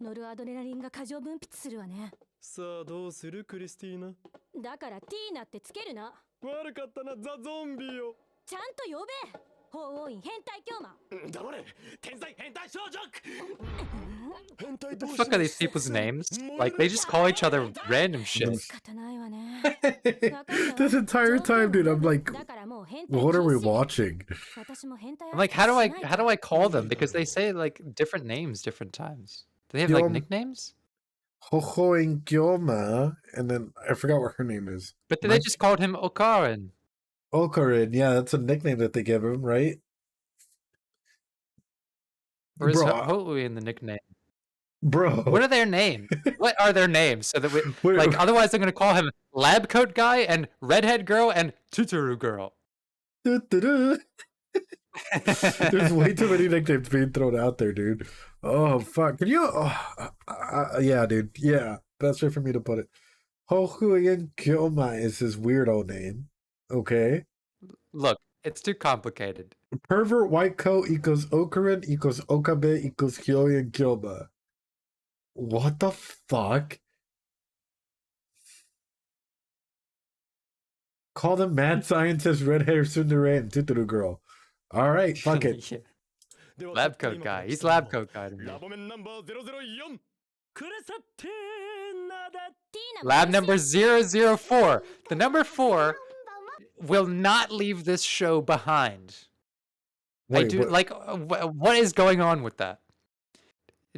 Speaker 4: ノルアドレナリンが過剰分泌するわね。
Speaker 3: さあどうするクリスティーナ。
Speaker 4: だからティーナってつけるな。
Speaker 3: 悪かったなザ・ゾンビよ。
Speaker 4: ちゃんと呼べ。法王院変態狂魔。
Speaker 3: 黙れ天才変態少女。
Speaker 5: 変態
Speaker 1: What
Speaker 5: 同
Speaker 1: the
Speaker 5: 士
Speaker 1: fuck are
Speaker 5: の
Speaker 1: these
Speaker 5: セック
Speaker 1: people's
Speaker 5: ス。
Speaker 1: names? Like, they just call each other random shit.
Speaker 4: 仕方ないわね。
Speaker 2: This entire time, dude, I'm like,
Speaker 4: だからもう変態
Speaker 2: what are we
Speaker 4: 禁止。
Speaker 2: watching?
Speaker 4: 私も変態
Speaker 1: I'm like, how do I
Speaker 4: 扱いしない
Speaker 1: how do I call them? Because they say like different names different times. Do they have like
Speaker 2: Yum.
Speaker 1: nicknames?
Speaker 2: Hohoin Gyoma, and then I forgot what her name is.
Speaker 1: But they just called him Okarin.
Speaker 2: Okarin, yeah, that's a nickname that they give him, right?
Speaker 1: Or is
Speaker 2: Bro,
Speaker 1: Houi in the nickname?
Speaker 2: bro.
Speaker 1: What are their names? What are their names? So that we
Speaker 2: Wait,
Speaker 1: like otherwise they're gonna call him Lab Coat Guy and Redhead Girl and Tutoru Girl.
Speaker 2: There's way too many nicknames being thrown out there, dude. Oh, fuck. Can you? Yeah, dude. Yeah, best way for me to put it. Hohuyen Gyoma is his weirdo name. Okay.
Speaker 1: Look, it's too complicated.
Speaker 2: Pervert white coat equals Okarin equals Okabe equals Hyoyen Gyoma. What the fuck? Call them mad scientist, red hair tsundere, and Tutoru girl. All right, fuck it.
Speaker 1: Yeah. Lab Coat Guy. He's Lab Coat Guy to me.
Speaker 3: ラボ面ナンバー004クレサテーナだ。
Speaker 4: ティーナも
Speaker 1: Lab number 004. The number 4 will not leave this show behind. I
Speaker 2: Wait,
Speaker 1: do
Speaker 2: what-
Speaker 1: like what is going on with that?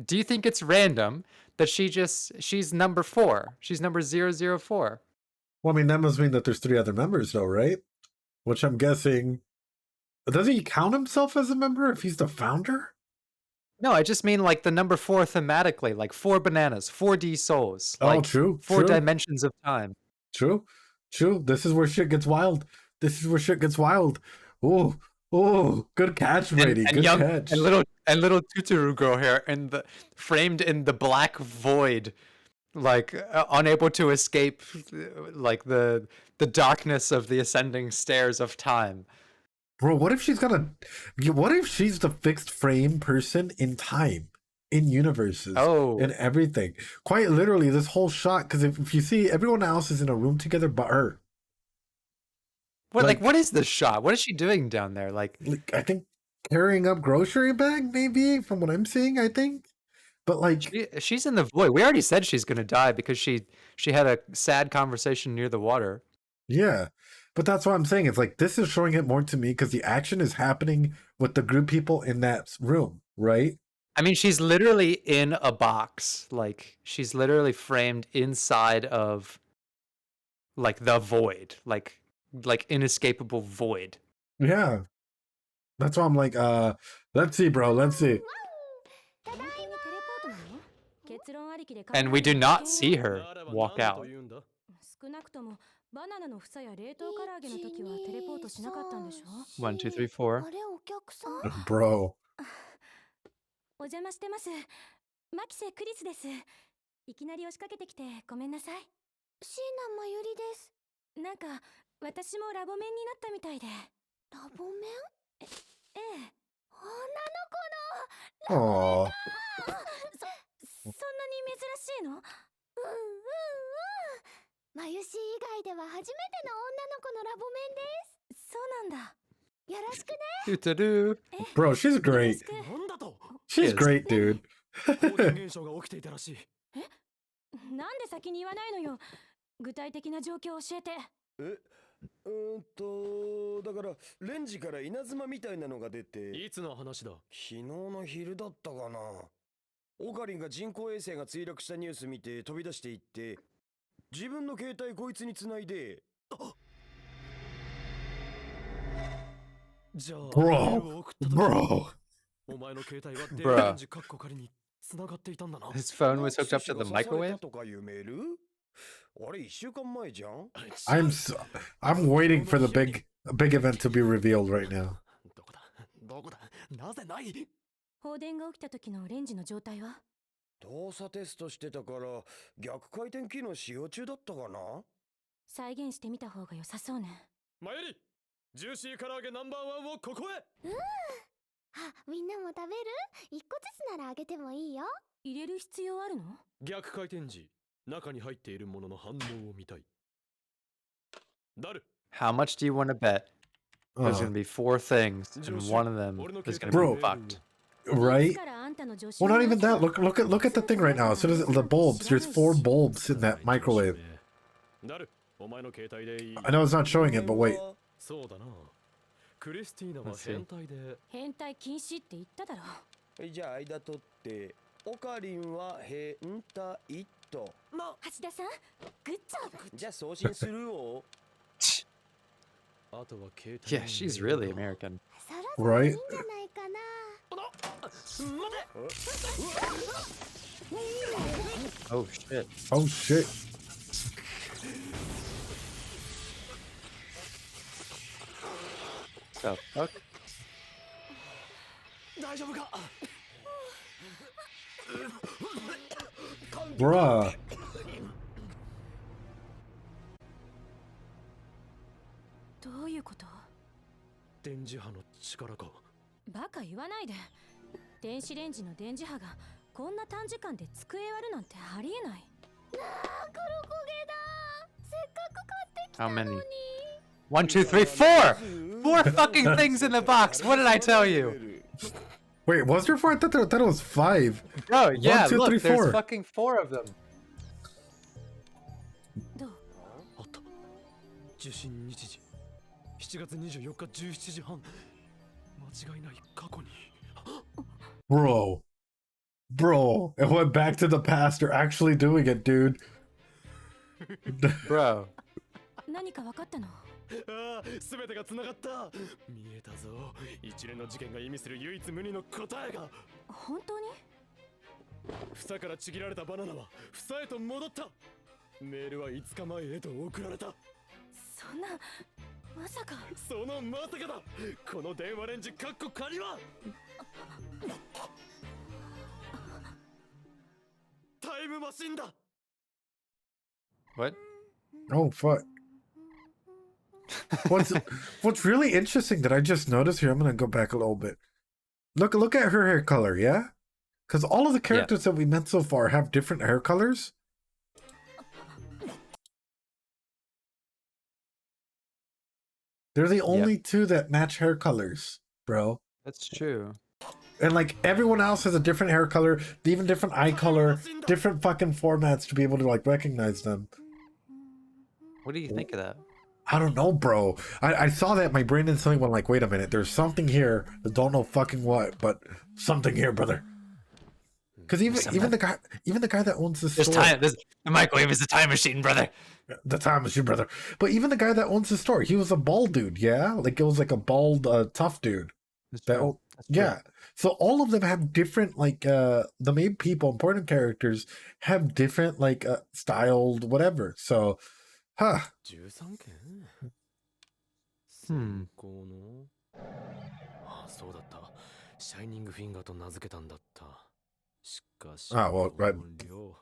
Speaker 1: Do you think it's random that she's number 4? She's number 004.
Speaker 2: Well, I mean, that must mean that there's 3 other members, though, right? Which I'm guessing. Does he count himself as a member if he's the founder?
Speaker 1: No, I just mean like the number 4 thematically, like 4 bananas, 4D souls,
Speaker 2: Oh,
Speaker 1: like
Speaker 2: true.
Speaker 1: 4
Speaker 2: True.
Speaker 1: dimensions of time.
Speaker 2: True. True. This is where shit gets wild. This is where shit gets wild. Oh, good catch, Brady. Good
Speaker 1: young
Speaker 2: catch.
Speaker 1: and little Tutoru girl here in the framed in the black void, like unable to escape like the darkness of the ascending stairs of time.
Speaker 2: Bro, what if she's what if she's the fixed frame person in time, in universes,
Speaker 1: Oh,
Speaker 2: and everything? Quite literally, this whole shot, because if you see, everyone else is in a room together but her.
Speaker 1: like what is this shot? What is she doing down there? Like,
Speaker 2: I think carrying up grocery bag, maybe, from what I'm seeing, I think. But like,
Speaker 1: she's in the void. We already said she's gonna die because she had a sad conversation near the water.
Speaker 2: yeah. But that's what I'm saying. It's like, this is showing it more to me because the action is happening with the group people in that room, right?
Speaker 1: I mean, she's literally in a box. Like, she's literally framed inside of like the void, like inescapable void.
Speaker 2: Yeah. That's why I'm like, let's see, bro. Let's see.
Speaker 4: 本当にテレポートなの？結論ありきで考え
Speaker 1: And we do not see her walk
Speaker 3: ならば何と
Speaker 1: out.
Speaker 3: 言うんだ。
Speaker 4: 少なくともバナナの房や冷凍唐揚げの時はテレポートしなかったんでしょ？
Speaker 1: 1, 2, 3, 4.
Speaker 6: あれお客さん
Speaker 2: Bro.
Speaker 4: お邪魔してます。マキセクリスです。いきなり押しかけてきてごめんなさい。
Speaker 6: 椎名まゆりです。
Speaker 4: なんか私もラボメンになったみたいで。
Speaker 6: ラボメン
Speaker 4: ええ。
Speaker 6: 女の子の
Speaker 2: Aw.
Speaker 4: そんなに珍しいの？
Speaker 6: マユシ以外では初めての女の子のラボメンで
Speaker 4: そうなんだ。
Speaker 6: す。よろしくね。
Speaker 1: Doo-doo-doo.
Speaker 2: Bro, she's
Speaker 4: よろ
Speaker 2: great.
Speaker 4: しく。
Speaker 3: なんだと
Speaker 2: She's
Speaker 1: Yes.
Speaker 2: great, dude.
Speaker 3: 光電現象が起きていたらしい。
Speaker 4: なんで先に言わないのよ。具体的な状況を教えて。
Speaker 5: だからレンジから稲妻みたいなのが出て、
Speaker 3: いつの話だ？
Speaker 5: 昨日の昼だったかな。オカリンが人工衛星が墜落したニュース見て飛び出していって、自分の携帯こいつにつないで、
Speaker 3: じゃあ
Speaker 2: Bro
Speaker 3: メールを送った時
Speaker 2: Bro.
Speaker 3: お前の携帯は
Speaker 1: Bruh.
Speaker 3: 電源時カッコ仮に繋がっていたんだな。
Speaker 1: His phone was hooked up to the
Speaker 5: 握手が刺され
Speaker 1: microwave?
Speaker 5: たとかいうメール？あれ1週間前じゃん。
Speaker 2: I'm waiting for the big event to be revealed right now.
Speaker 3: どこだどこだなぜない？
Speaker 4: 放電が起きた時のレンジの状態は？
Speaker 5: 動作テストしてたから逆回転機能使用中だったかな。
Speaker 4: 再現してみた方が良さそうね。
Speaker 3: マユリ、ジューシー唐揚げナンバーワンをここへ。
Speaker 6: あ、みんなも食べる？一個ずつならあげてもいいよ。
Speaker 4: 入れる必要あるの？
Speaker 3: 逆回転時、中に入っているものの反応を見たい。ダル、
Speaker 1: How much do you want to bet there's
Speaker 2: Uh,
Speaker 1: gonna be 4 things and
Speaker 3: Joshi,
Speaker 1: one of them
Speaker 3: 俺の
Speaker 1: is
Speaker 3: 携
Speaker 1: gonna
Speaker 3: 帯
Speaker 1: be
Speaker 2: の
Speaker 1: fucked?
Speaker 4: い
Speaker 2: right?
Speaker 4: つからあんたの助手
Speaker 2: Well, not
Speaker 4: に
Speaker 2: even
Speaker 4: な
Speaker 2: that.
Speaker 4: った
Speaker 2: Look at the thing right now. As soon as the bulbs, there's 4 bulbs in that microwave.
Speaker 3: ダル、お前の携帯でいい。
Speaker 2: I know it's not showing it, but wait.
Speaker 3: そうだな。クリスティーナは
Speaker 1: Let's see.
Speaker 3: 変態で。
Speaker 4: 変態禁止って言っただろ。
Speaker 5: じゃあ間取って、オカリンは変態と。
Speaker 4: 橋田さん、グッジョブ。
Speaker 5: じゃあ送信するよ。
Speaker 3: あとは携帯。
Speaker 1: Yeah, she's really American.
Speaker 6: そろそろいい
Speaker 2: Right?
Speaker 6: んじゃないかな。
Speaker 1: Oh shit.
Speaker 2: Oh shit.
Speaker 1: So fuck.
Speaker 3: 大丈夫か？
Speaker 2: Bruh.
Speaker 4: どういうこと？
Speaker 3: 電磁波の力か。
Speaker 4: バカ言わないで。電子レンジの電磁波がこんな短時間で机割るなんてありえない。
Speaker 6: 黒焦げだ。せっかく買ってきた
Speaker 1: How
Speaker 6: の
Speaker 1: many?
Speaker 6: に。
Speaker 1: 1, 2, 3, 4! 4 fucking things in the box! What did I tell you?
Speaker 2: Wait, was there 4? I thought it was 5.
Speaker 1: Oh yeah,
Speaker 2: 1, 2,
Speaker 1: look,
Speaker 2: 3,
Speaker 1: there's
Speaker 2: 4.
Speaker 1: fucking 4 of them.
Speaker 4: どう？
Speaker 3: あった。受信日時。7月24日17時半。間違いない過去に。
Speaker 2: Bro. Bro. It went back to the past. They're actually doing it, dude.
Speaker 1: Bro.
Speaker 4: 何か分かったの？
Speaker 3: ああ、すべてが繋がった。見えたぞ。一連の事件が意味する唯一無二の答えが。
Speaker 4: 本当に？
Speaker 3: 房からちぎられたバナナは房へと戻った。メールは5日前へと送られた。
Speaker 4: そんな、まさか。
Speaker 3: そのまさかだ。この電話レンジカッコ仮はタイムマシンだ。
Speaker 1: What?
Speaker 2: Oh, fuck. What's really interesting that I just noticed here, I'm gonna go back a little bit. Look at her hair color, yeah? Because all of the characters that we met so far have different hair colors. They're the only 2 that match hair colors, bro.
Speaker 1: That's true.
Speaker 2: And like everyone else has a different hair color, even different eye color, different fucking formats to be able to like recognize them.
Speaker 1: What do you think of that?
Speaker 2: I don't know, bro. I saw that my brain instantly went like, wait a minute, there's something here. I don't know fucking what, but something here, brother. Because even the guy that owns the store,
Speaker 1: The microwave is a time machine, brother.
Speaker 2: the time machine, brother. But even the guy that owns the store, he was a bald dude, yeah. Like it was like a bald, tough dude.
Speaker 1: That's
Speaker 2: That
Speaker 1: true.
Speaker 2: o-
Speaker 1: That's true.
Speaker 2: yeah. So all of them have different like the main people, important characters have different like styled whatever. So, huh.
Speaker 3: 13件
Speaker 1: Hmm.
Speaker 3: このああ、そうだった。シャイニングフィンガーと名付けたんだった。しかし、
Speaker 2: ああ、well, right.
Speaker 3: この量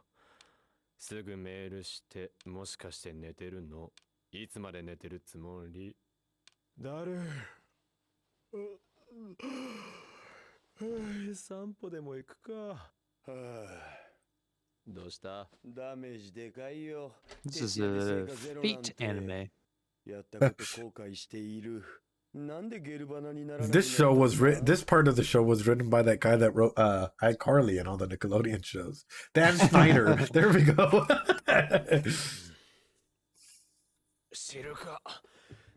Speaker 3: すぐメールして、もしかして寝てるの？いつまで寝てるつもり？だる。散歩でも行くか。
Speaker 5: はあ、
Speaker 3: どうした？
Speaker 5: ダメージでかいよ。
Speaker 1: This is
Speaker 5: 徹夜で成
Speaker 1: a
Speaker 5: 果ゼロなん
Speaker 1: Fate
Speaker 5: て
Speaker 1: anime.
Speaker 5: やったこと後悔している。なんでゲルバナにならなくな
Speaker 2: This
Speaker 5: ったん
Speaker 2: show
Speaker 5: だ
Speaker 2: was written. This part of the show was written by that guy that wrote iCarly and all the Nickelodeon shows. Dan Schneider. There we go.
Speaker 3: 知るか。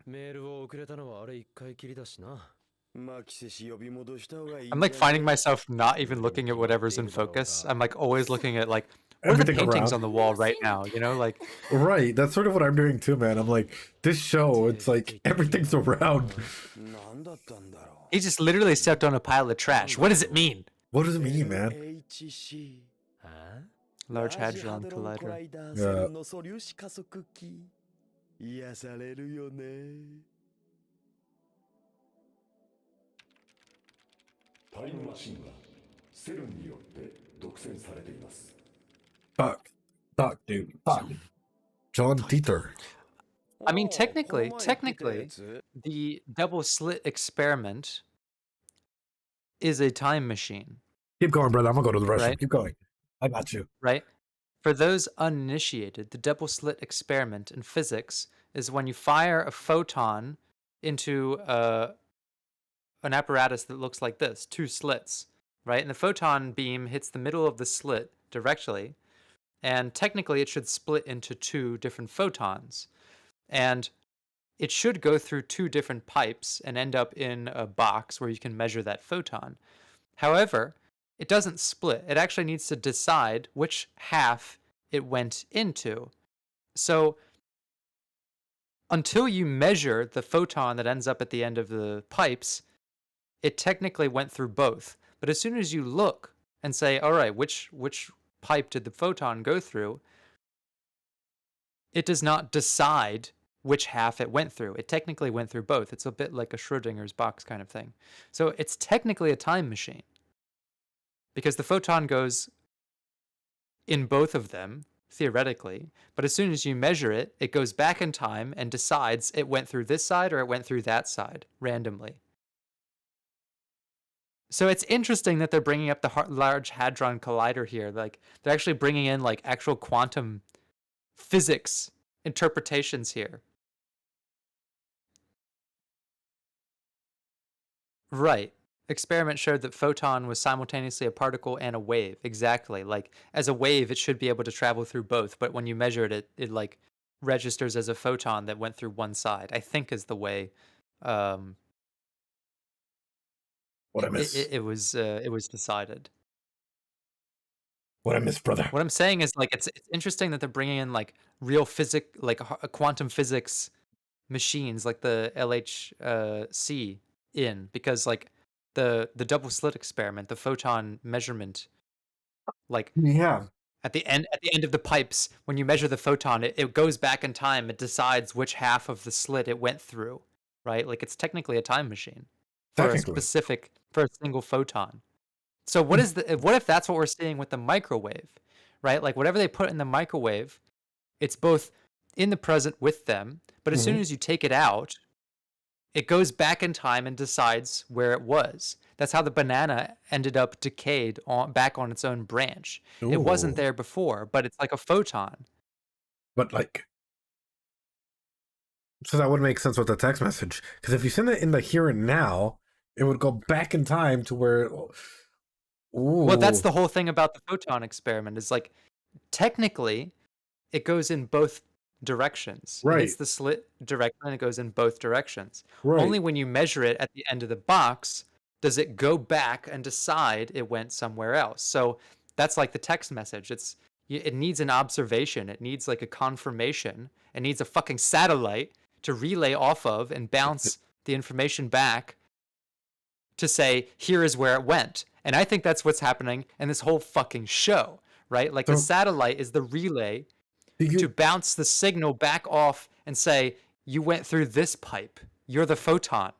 Speaker 3: メールを送れたのはあれ一回きりだしな。
Speaker 5: マキセ氏呼び戻した方がいいん
Speaker 1: I'm like
Speaker 5: じゃない
Speaker 1: finding myself not even looking at whatever's in focus. I'm like always looking at like what are the
Speaker 2: Everything
Speaker 1: paintings
Speaker 2: around.
Speaker 1: on the wall right now, you know, like
Speaker 2: Right. That's sort of what I'm doing too, man. I'm like, this show, it's like everything's around.
Speaker 5: なんだったんだろう
Speaker 1: he just literally stepped on a pile of trash. What does it mean?
Speaker 2: What does it mean, man?
Speaker 5: HC
Speaker 3: あ
Speaker 1: Large
Speaker 5: ラージ
Speaker 1: Hadron
Speaker 5: コラ
Speaker 1: Collider.
Speaker 5: イダー
Speaker 2: Yeah.
Speaker 5: 線の素粒子加速器癒されるよね。
Speaker 7: タイムマシンはセルンによって独占されています。
Speaker 2: Fuck. Fuck, dude. Fuck. John Titor.
Speaker 1: I mean,
Speaker 5: おー
Speaker 1: technically,
Speaker 5: この前言ってたや
Speaker 1: technically,
Speaker 5: つ
Speaker 1: the double slit experiment is a time machine,
Speaker 2: Keep going, brother. I'm gonna go to the restroom.
Speaker 1: Right.
Speaker 2: Keep going. I got you.
Speaker 1: right? For those uninitiated, the double slit experiment in physics is when you fire a photon into an apparatus that looks like this, two slits, right? And the photon beam hits the middle of the slit directly, and technically it should split into two different photons. And it should go through two different pipes and end up in a box where you can measure that photon. However, it doesn't split. It actually needs to decide which half it went into. So until you measure the photon that ends up at the end of the pipes, it technically went through both. But as soon as you look and say, all right, which pipe did the photon go through, it does not decide which half it went through. It technically went through both. It's a bit like a Schrodinger's box kind of thing. So it's technically a time machine because the photon goes in both of them, theoretically, but as soon as you measure it, it goes back in time and decides it went through this side or it went through that side randomly. So it's interesting that they're bringing up the Large Hadron Collider here. Like they're actually bringing in like actual quantum physics interpretations here. Right. Experiment showed that photon was simultaneously a particle and a wave. Exactly. Like as a wave, it should be able to travel through both, but when you measure it, it like registers as a photon that went through one side. I think is the way
Speaker 2: What I miss?
Speaker 1: it was decided.
Speaker 2: What I miss, brother?
Speaker 1: What I'm saying is like it's interesting that they're bringing in like real quantum physics machines like the LHC in because like the double slit experiment, the photon measurement, like
Speaker 2: Yeah.
Speaker 1: at the end of the pipes, when you measure the photon, it goes back in time. It decides which half of the slit it went through, right? Like it's technically a time machine for a single photon. So what if that's what we're seeing with the microwave, right? Like whatever they put in the microwave, it's both in the present with them, but as soon as you take it out, it goes back in time and decides where it was. That's how the banana ended up decayed back on its own branch. It wasn't
Speaker 2: Ooh.
Speaker 1: there before, but it's like a photon.
Speaker 2: But like, so that would make sense with the text message. Because if you send it in the here and now, it would go back in time to where. Ooh.
Speaker 1: Well, that's the whole thing about the photon experiment is like, technically, it goes in both directions.
Speaker 2: Right.
Speaker 1: It hits the slit directly and it goes in both directions.
Speaker 2: right.
Speaker 1: Only when you measure it at the end of the box does it go back and decide it went somewhere else. So that's like the text message. It needs an observation. It needs like a confirmation. It needs a fucking satellite to relay off of and bounce the information back to say, here is where it went. And I think that's what's happening in this whole fucking show, right? Like the
Speaker 2: So-
Speaker 1: satellite is the relay
Speaker 2: Do you,
Speaker 1: to bounce the signal back off and say, you went through this pipe. You're the photon.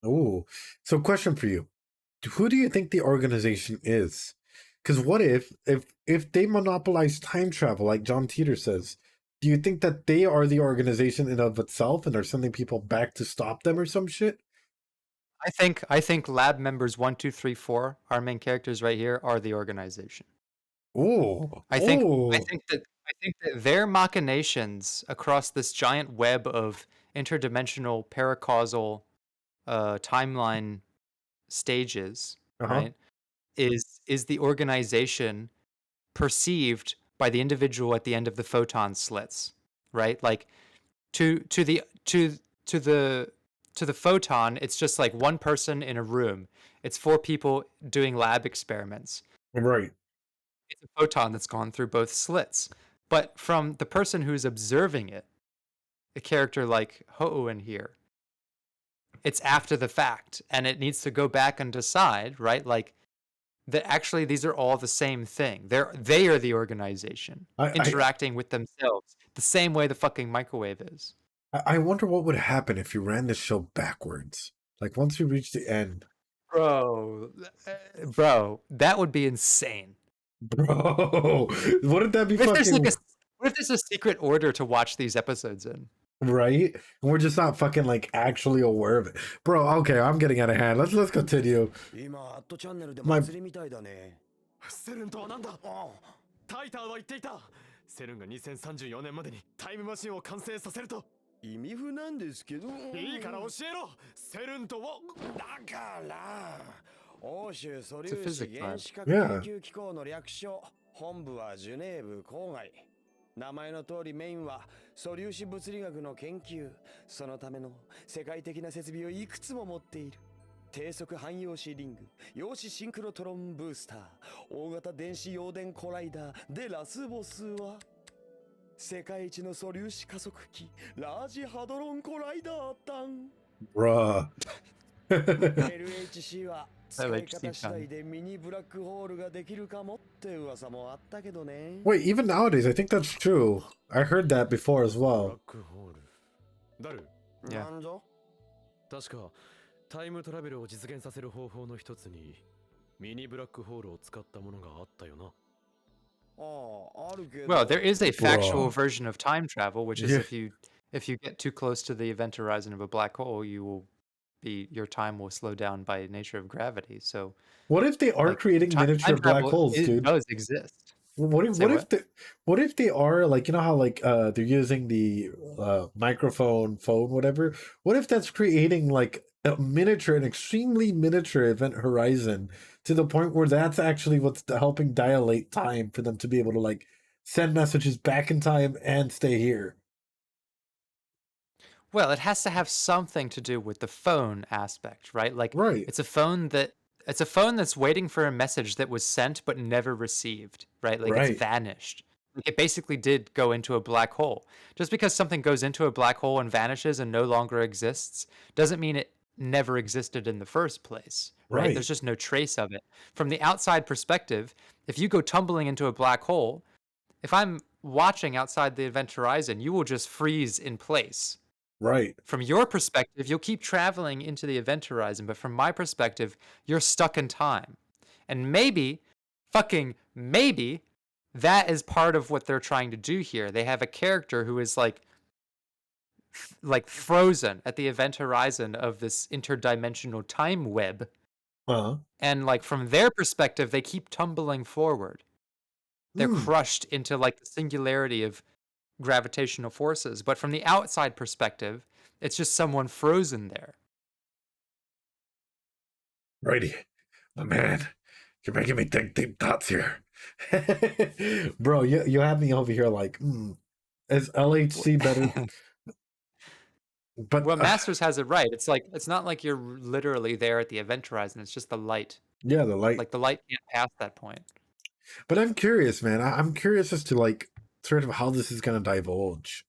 Speaker 2: Ooh. So question for you. Who do you think the organization is? Because what if they monopolize time travel, like John Teeter says, do you think that they are the organization in of itself and are sending people back to stop them or some shit?
Speaker 1: I think lab members 1, 2, 3, 4, our main characters right here, are the organization.
Speaker 2: Ooh.
Speaker 1: I think
Speaker 2: Ooh.
Speaker 1: I think that their machinations across this giant web of interdimensional paracausal timeline stages,
Speaker 2: Uh-huh.
Speaker 1: right, is the organization perceived by the individual at the end of the photon slits, right? Like to the to the photon, it's just like one person in a room. It's four people doing lab experiments.
Speaker 2: Right.
Speaker 1: It's a photon that's gone through both slits. But from the person who's observing it, a character like Hoenn here, it's after the fact and it needs to go back and decide, right? Like that actually these are all the same thing. They are the organization
Speaker 2: I
Speaker 1: interacting with themselves the same way the fucking microwave is.
Speaker 2: I wonder what would happen if you ran this show backwards. Like once you reach the end,
Speaker 1: Bro, that would be insane.
Speaker 2: bro. Wouldn't that be
Speaker 1: What if there's
Speaker 2: fucking
Speaker 1: like a what if there's a secret order to watch these episodes in?
Speaker 2: right? And we're just not fucking like actually aware of it, bro. Okay, I'm getting out of hand. Let's continue.
Speaker 5: 今アットチャンネルで
Speaker 2: My-
Speaker 5: 祭りみたいだね。
Speaker 3: セルンとはなんだ。タイターは言っていた。セルンが2034年までにタイムマシンを完成させると。
Speaker 5: 意味不なんですけど。
Speaker 3: いいから教えろ。セルンとは。
Speaker 5: だから欧州素粒
Speaker 1: It's a
Speaker 5: 子
Speaker 1: physics
Speaker 5: 原
Speaker 1: lab.
Speaker 5: 子核研
Speaker 2: Yeah.
Speaker 5: 究機構の略称、本部はジュネーブ郊外。名前の通りメインは素粒子物理学の研究。そのための世界的な設備をいくつも持っている。低速汎用子リング、陽子シンクロトロンブースター、大型電子陽電コライダーでラスボスは世界一の素粒子加速器、ラージハドロンコライダータン。
Speaker 2: Bruh.
Speaker 5: LHC は使い
Speaker 1: LHC
Speaker 5: 方次第でミニブラックホールができるかもって噂もあったけどね。
Speaker 2: Wait, even nowadays, I think that's true. I heard that before as
Speaker 3: ブラ
Speaker 2: well.
Speaker 3: ックホール。ダル。
Speaker 1: Yeah.
Speaker 5: なんぞ
Speaker 3: 確かタイムトラベルを実現させる方法の一つにミニブラックホールを使ったものがあったよな。
Speaker 5: ああ、あるけど。
Speaker 1: Well, there is a factual
Speaker 2: Bro.
Speaker 1: version of time travel, which is
Speaker 2: Yeah.
Speaker 1: if you get too close to the event horizon of a black hole, your time will slow down by nature of gravity. So
Speaker 2: What if they are
Speaker 1: like
Speaker 2: creating miniature black
Speaker 1: travel
Speaker 2: holes,
Speaker 1: it
Speaker 2: dude?
Speaker 1: does exist.
Speaker 2: What
Speaker 1: Say
Speaker 2: if what if they are like, you know how like they're using the microphone, phone, whatever? What if that's creating like a miniature, an extremely miniature event horizon to the point where that's actually what's helping dilate time for them to be able to like send messages back in time and stay here?
Speaker 1: Well, it has to have something to do with the phone aspect, right? Like
Speaker 2: Right.
Speaker 1: it's a phone that's waiting for a message that was sent but never received, right? Like
Speaker 2: Right.
Speaker 1: it's vanished. Like it basically did go into a black hole. Just because something goes into a black hole and vanishes and no longer exists doesn't mean it never existed in the first place, right?
Speaker 2: Right.
Speaker 1: There's just no trace of it. From the outside perspective, if you go tumbling into a black hole, if I'm watching outside the event horizon, you will just freeze in place.
Speaker 2: Right.
Speaker 1: From your perspective, you'll keep traveling into the event horizon, but from my perspective, you're stuck in time. And maybe, fucking maybe, that is part of what they're trying to do here. They have a character who is like frozen at the event horizon of this interdimensional time web.
Speaker 2: Uh-huh.
Speaker 1: And like from their perspective, they keep tumbling forward. They're
Speaker 2: Hmm.
Speaker 1: crushed into like the singularity of gravitational forces. But from the outside perspective, it's just someone frozen there.
Speaker 2: Righty. My man, you're making me think deep thoughts here. Bro, you have me over here like, is LHC better? But
Speaker 1: Well, Masters has it right. It's like it's not like you're literally there at the event horizon. It's just the light.
Speaker 2: yeah, the light.
Speaker 1: Like the light can't pass that point.
Speaker 2: But I'm curious, man. I'm curious as to like sort of how this is gonna divulge.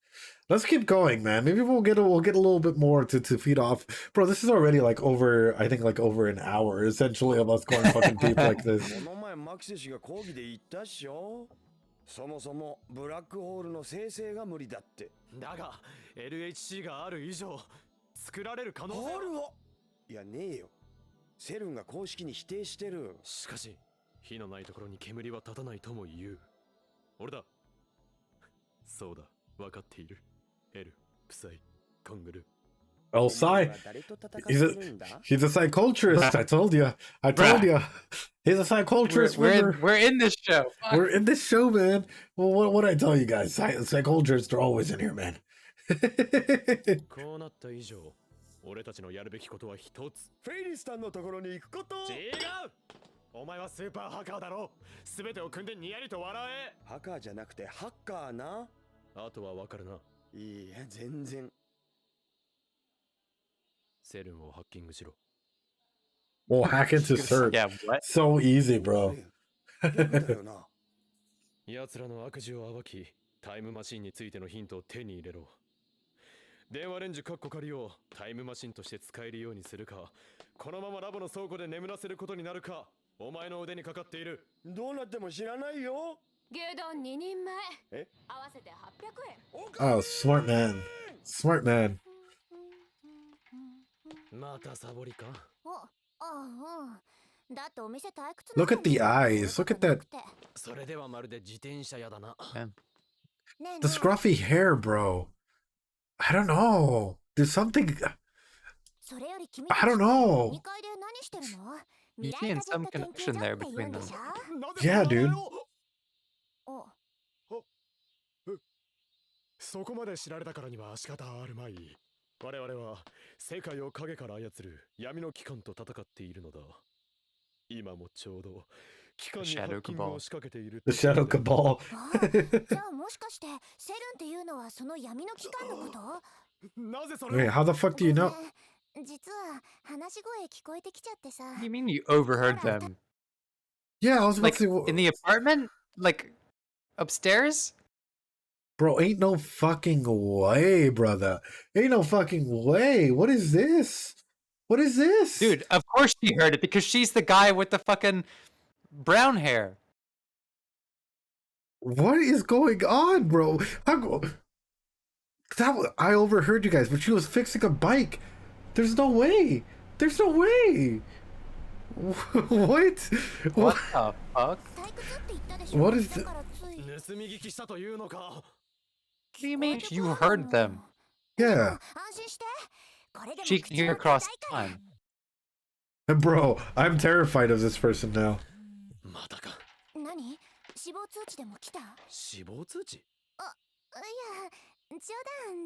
Speaker 2: Let's keep going, man. Maybe we'll get a little bit more to feed off. Bro, this is already like over, I think like over an hour essentially of us going fucking deep like this.
Speaker 5: この前マキセ氏が講義で言ったっしょ。そもそもブラックホールの生成が無理だって。
Speaker 3: だが LHC がある以上作られる可能性は
Speaker 5: あるわ。いやねえよ。セルンが公式に否定してる。
Speaker 3: しかし火のないところに煙は立たないとも言う。俺だ。そうだ、分かっている。エル、プサイ、カングル。
Speaker 2: El
Speaker 5: お前
Speaker 2: Sai.
Speaker 5: は誰と戦って
Speaker 2: He's
Speaker 5: るんだ
Speaker 2: He's a psychiatrist. I told you. I told you. He's a psychiatrist.
Speaker 1: We're in this show. Fuck.
Speaker 2: We're in this show, man. Well, what I tell you guys? Psychiatrists are always in here, man.
Speaker 3: こうなった以上、俺たちのやるべきことは一つ。
Speaker 5: フェイリスさんのところに行くこと
Speaker 3: 違う。お前はスーパーハッカーだろ。すべてを組んでにやりと笑え。
Speaker 5: ハッカーじゃなくてハッカーな。
Speaker 3: あとはわかるな。
Speaker 5: いいえ、全然。
Speaker 3: セルンをハッキングしろ。
Speaker 2: Well, hack into search.
Speaker 1: Yeah, what?
Speaker 2: So easy, bro.
Speaker 5: だよな。
Speaker 3: 奴らの悪事を暴き、タイムマシンについてのヒントを手に入れろ。電話レンジカッコ仮をタイムマシンとして使えるようにするか、このままラボの倉庫で眠らせることになるか、お前の腕にかかっている。
Speaker 5: どうなっても知らないよ。
Speaker 4: 牛丼2人前
Speaker 5: え
Speaker 4: 合わせて800円
Speaker 2: Oh, smart man. Smart man.
Speaker 3: またサボりか。
Speaker 6: だってお店退屈
Speaker 2: Look at the eyes. Look at that.
Speaker 3: それではまるで自転車屋だな。
Speaker 2: The scruffy hair, bro. I don't know. There's something.
Speaker 6: それより君
Speaker 2: I don't know.
Speaker 6: 2階で何してるの
Speaker 1: You seeing some connection there between them.
Speaker 2: Yeah, dude.
Speaker 6: お
Speaker 3: そこまで知られたからには仕方あるまい。我々は世界を影から操る闇の機関と戦っているのだ。今もちょうど機関にハッキングを仕掛けている。
Speaker 2: The Shadow Cabal.
Speaker 6: じゃあもしかしてセルンっていうのはその闇の機関のこと
Speaker 3: なぜそれ
Speaker 2: Wait, how the fuck do you know?
Speaker 6: ごめん実は話し声聞こえてきちゃってさ
Speaker 1: What do you mean you overheard them?
Speaker 2: Yeah, I was about
Speaker 1: Like
Speaker 2: to say,
Speaker 1: in the apartment? Like upstairs?
Speaker 2: bro, ain't no fucking way, brother. Ain't no fucking way. What is this? What is this?
Speaker 1: Dude, of course she heard it because she's the guy with the fucking brown hair.
Speaker 2: What is going on, bro? I overheard you guys, but she was fixing a bike. There's no way. There's no way. What?
Speaker 1: What the fuck?
Speaker 6: 退屈って言ったでしょ
Speaker 2: What is
Speaker 6: だからつい
Speaker 3: 盗み聞きしたというのか。
Speaker 1: What do you mean you heard them?
Speaker 2: Yeah.
Speaker 6: 安心してこれでも
Speaker 1: She can
Speaker 6: 口
Speaker 1: hear
Speaker 6: は
Speaker 1: across
Speaker 6: 硬いから
Speaker 1: time.
Speaker 2: Bro, I'm terrified of this person now.
Speaker 3: またか。
Speaker 6: 何死亡通知でも来たい
Speaker 3: 死亡通知。
Speaker 6: や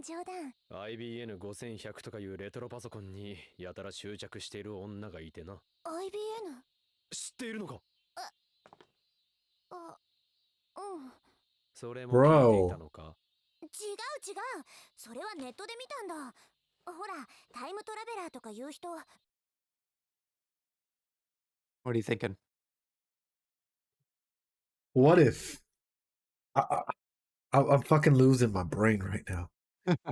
Speaker 6: 冗談
Speaker 3: IBN5100 とかいうレトロパソコンにやたら執着している女がいてな。
Speaker 6: IBN
Speaker 3: 知っているのか。
Speaker 6: あうん
Speaker 3: それも聞いていたのか。
Speaker 6: 違うそれはネットで見たんだほらタイムトラベラーとかいう人
Speaker 1: What are you thinking?
Speaker 2: What if? I'm fucking losing my brain right now.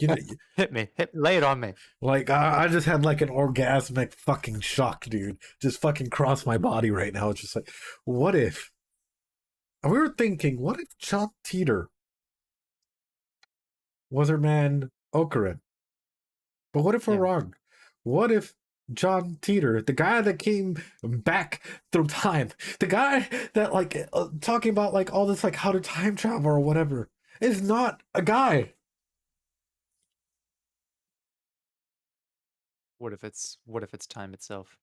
Speaker 2: You know,
Speaker 1: Hit me. Lay it on me.
Speaker 2: like I just had like an orgasmic fucking shock, dude. Just fucking cross my body right now. It's just like, what if? We were thinking, what if John Teeter was her man Okarin? But what if we're
Speaker 1: Yeah.
Speaker 2: wrong? What if John Teeter, the guy that came back through time, the guy that like talking about like all this like how to time travel or whatever, is not a guy?
Speaker 1: What if it's time itself?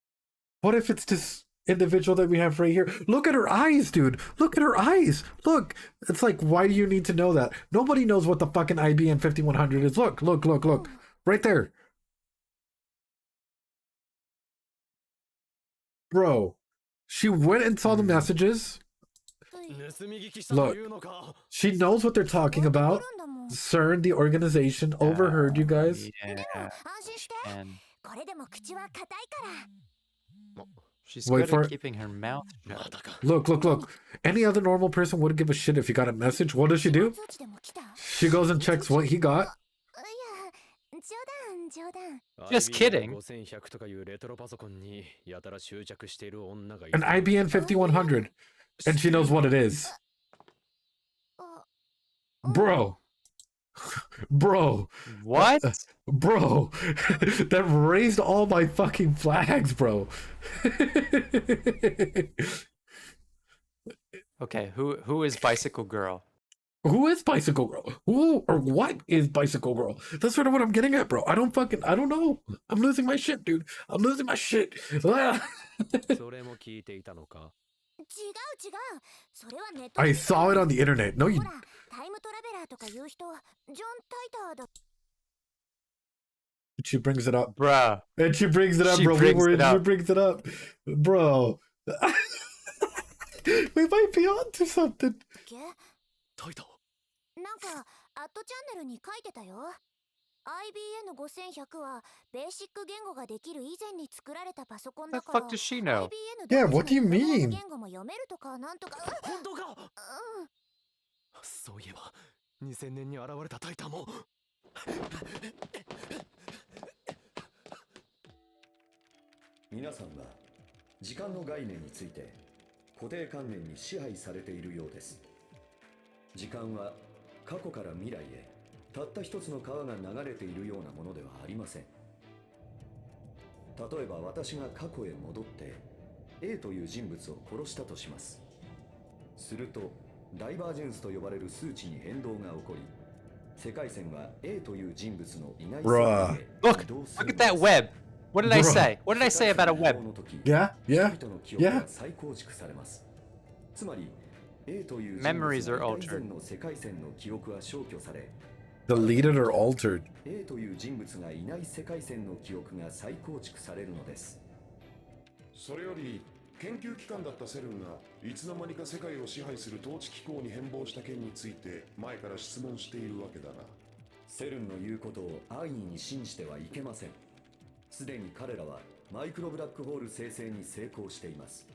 Speaker 2: What if it's this individual that we have right here? Look at her eyes, dude. Look at her eyes. Look. It's like, why do you need to know that? Nobody knows what the fucking IBM 5100 is. Look. Right there. Bro, she went and saw the messages.
Speaker 3: 盗み聞きしたというのか。
Speaker 2: She knows what they're talking about. CERN, the organization, overheard you guys.
Speaker 1: Yeah.
Speaker 6: 安心して
Speaker 1: And
Speaker 6: これでも口は硬いから
Speaker 1: she's
Speaker 2: Wait
Speaker 1: good
Speaker 2: for
Speaker 1: at
Speaker 2: it.
Speaker 1: keeping her mouth
Speaker 3: ま
Speaker 1: shut.
Speaker 3: たか。
Speaker 2: Look. Any other normal person wouldn't give a shit if you got a message. What does she do?
Speaker 6: 通知でも来た
Speaker 2: She goes and checks what he got.
Speaker 6: いや冗談
Speaker 1: Just kidding.
Speaker 3: IBN5100 とかいうレトロパソコンにやたら執着している女がい
Speaker 2: An
Speaker 3: て。
Speaker 2: IBM 5100. And she knows what it is.
Speaker 6: あ
Speaker 2: Bro. Bro.
Speaker 1: What?
Speaker 2: Bro. That raised all my fucking flags, bro.
Speaker 1: Okay, who is Bicycle Girl?
Speaker 2: Who is Bicycle Girl? Who or what is Bicycle Girl? That's sort of what I'm getting at, bro. I don't know. I'm losing my shit, dude. I'm losing my shit. Ah.
Speaker 3: それも聞いていたのか？
Speaker 6: 違う違う。それはネット
Speaker 2: I
Speaker 6: で見た
Speaker 2: saw
Speaker 6: ん
Speaker 2: it
Speaker 6: だ。
Speaker 2: on the internet. No,
Speaker 6: ほ
Speaker 2: you.
Speaker 6: ら、タイムトラベラーとかいう人、ジョン・タイターだ。
Speaker 2: She brings it up.
Speaker 1: Bruh.
Speaker 2: And she brings it up,
Speaker 1: She
Speaker 2: bro.
Speaker 1: brings it
Speaker 2: She
Speaker 1: up.
Speaker 2: brings it up. Bro. We might be on to something.
Speaker 6: け
Speaker 3: タイタ
Speaker 6: なんか、アットチャンネルに書いてたよ。IBN5100 はベーシック言語ができる以前に作られたパソコンだ
Speaker 1: The
Speaker 6: から。
Speaker 1: fuck does she know?
Speaker 6: IBN
Speaker 2: Yeah,
Speaker 6: 独
Speaker 2: what do
Speaker 6: 自
Speaker 2: you
Speaker 6: のプログラム
Speaker 2: mean?
Speaker 6: 言語も読めるとかなんとか。
Speaker 3: 本当か？
Speaker 6: うん。
Speaker 3: そういえば2000年に現れたタイタンも。
Speaker 7: 皆さんは時間の概念について固定観念に支配されているようです。時間は過去から未来へたった一つの川が流れているようなものではありません。例えば私が過去へ戻って A という人物を殺したとします。するとダイバージェンスと呼ばれる数値に変動が起こり、世界線は A という人物のいない世界へ
Speaker 1: Look,
Speaker 7: 移動す
Speaker 1: look
Speaker 7: る
Speaker 1: at
Speaker 7: ので
Speaker 1: that
Speaker 7: す。
Speaker 1: web. What did I
Speaker 2: Bruh.
Speaker 1: say? What did I say about a web?
Speaker 2: Yeah, yeah,
Speaker 7: 人々の記憶
Speaker 2: yeah.
Speaker 7: が再構築されます。つまり A という人
Speaker 1: Memories
Speaker 7: 物
Speaker 1: are
Speaker 7: がい
Speaker 1: altered.
Speaker 7: た以前の世界線の記憶は消去され、
Speaker 2: Deleted or altered.
Speaker 7: A という人物がいない世界線の記憶が再構築されるのです。
Speaker 8: それより研究機関だったセルンがいつの間にか世界を支配する統治機構に変貌した件について前から質問しているわけだな。
Speaker 7: セルンの言うことを安易に信じてはいけません。すでに彼らはマイクロブラックホール生成に成功しています。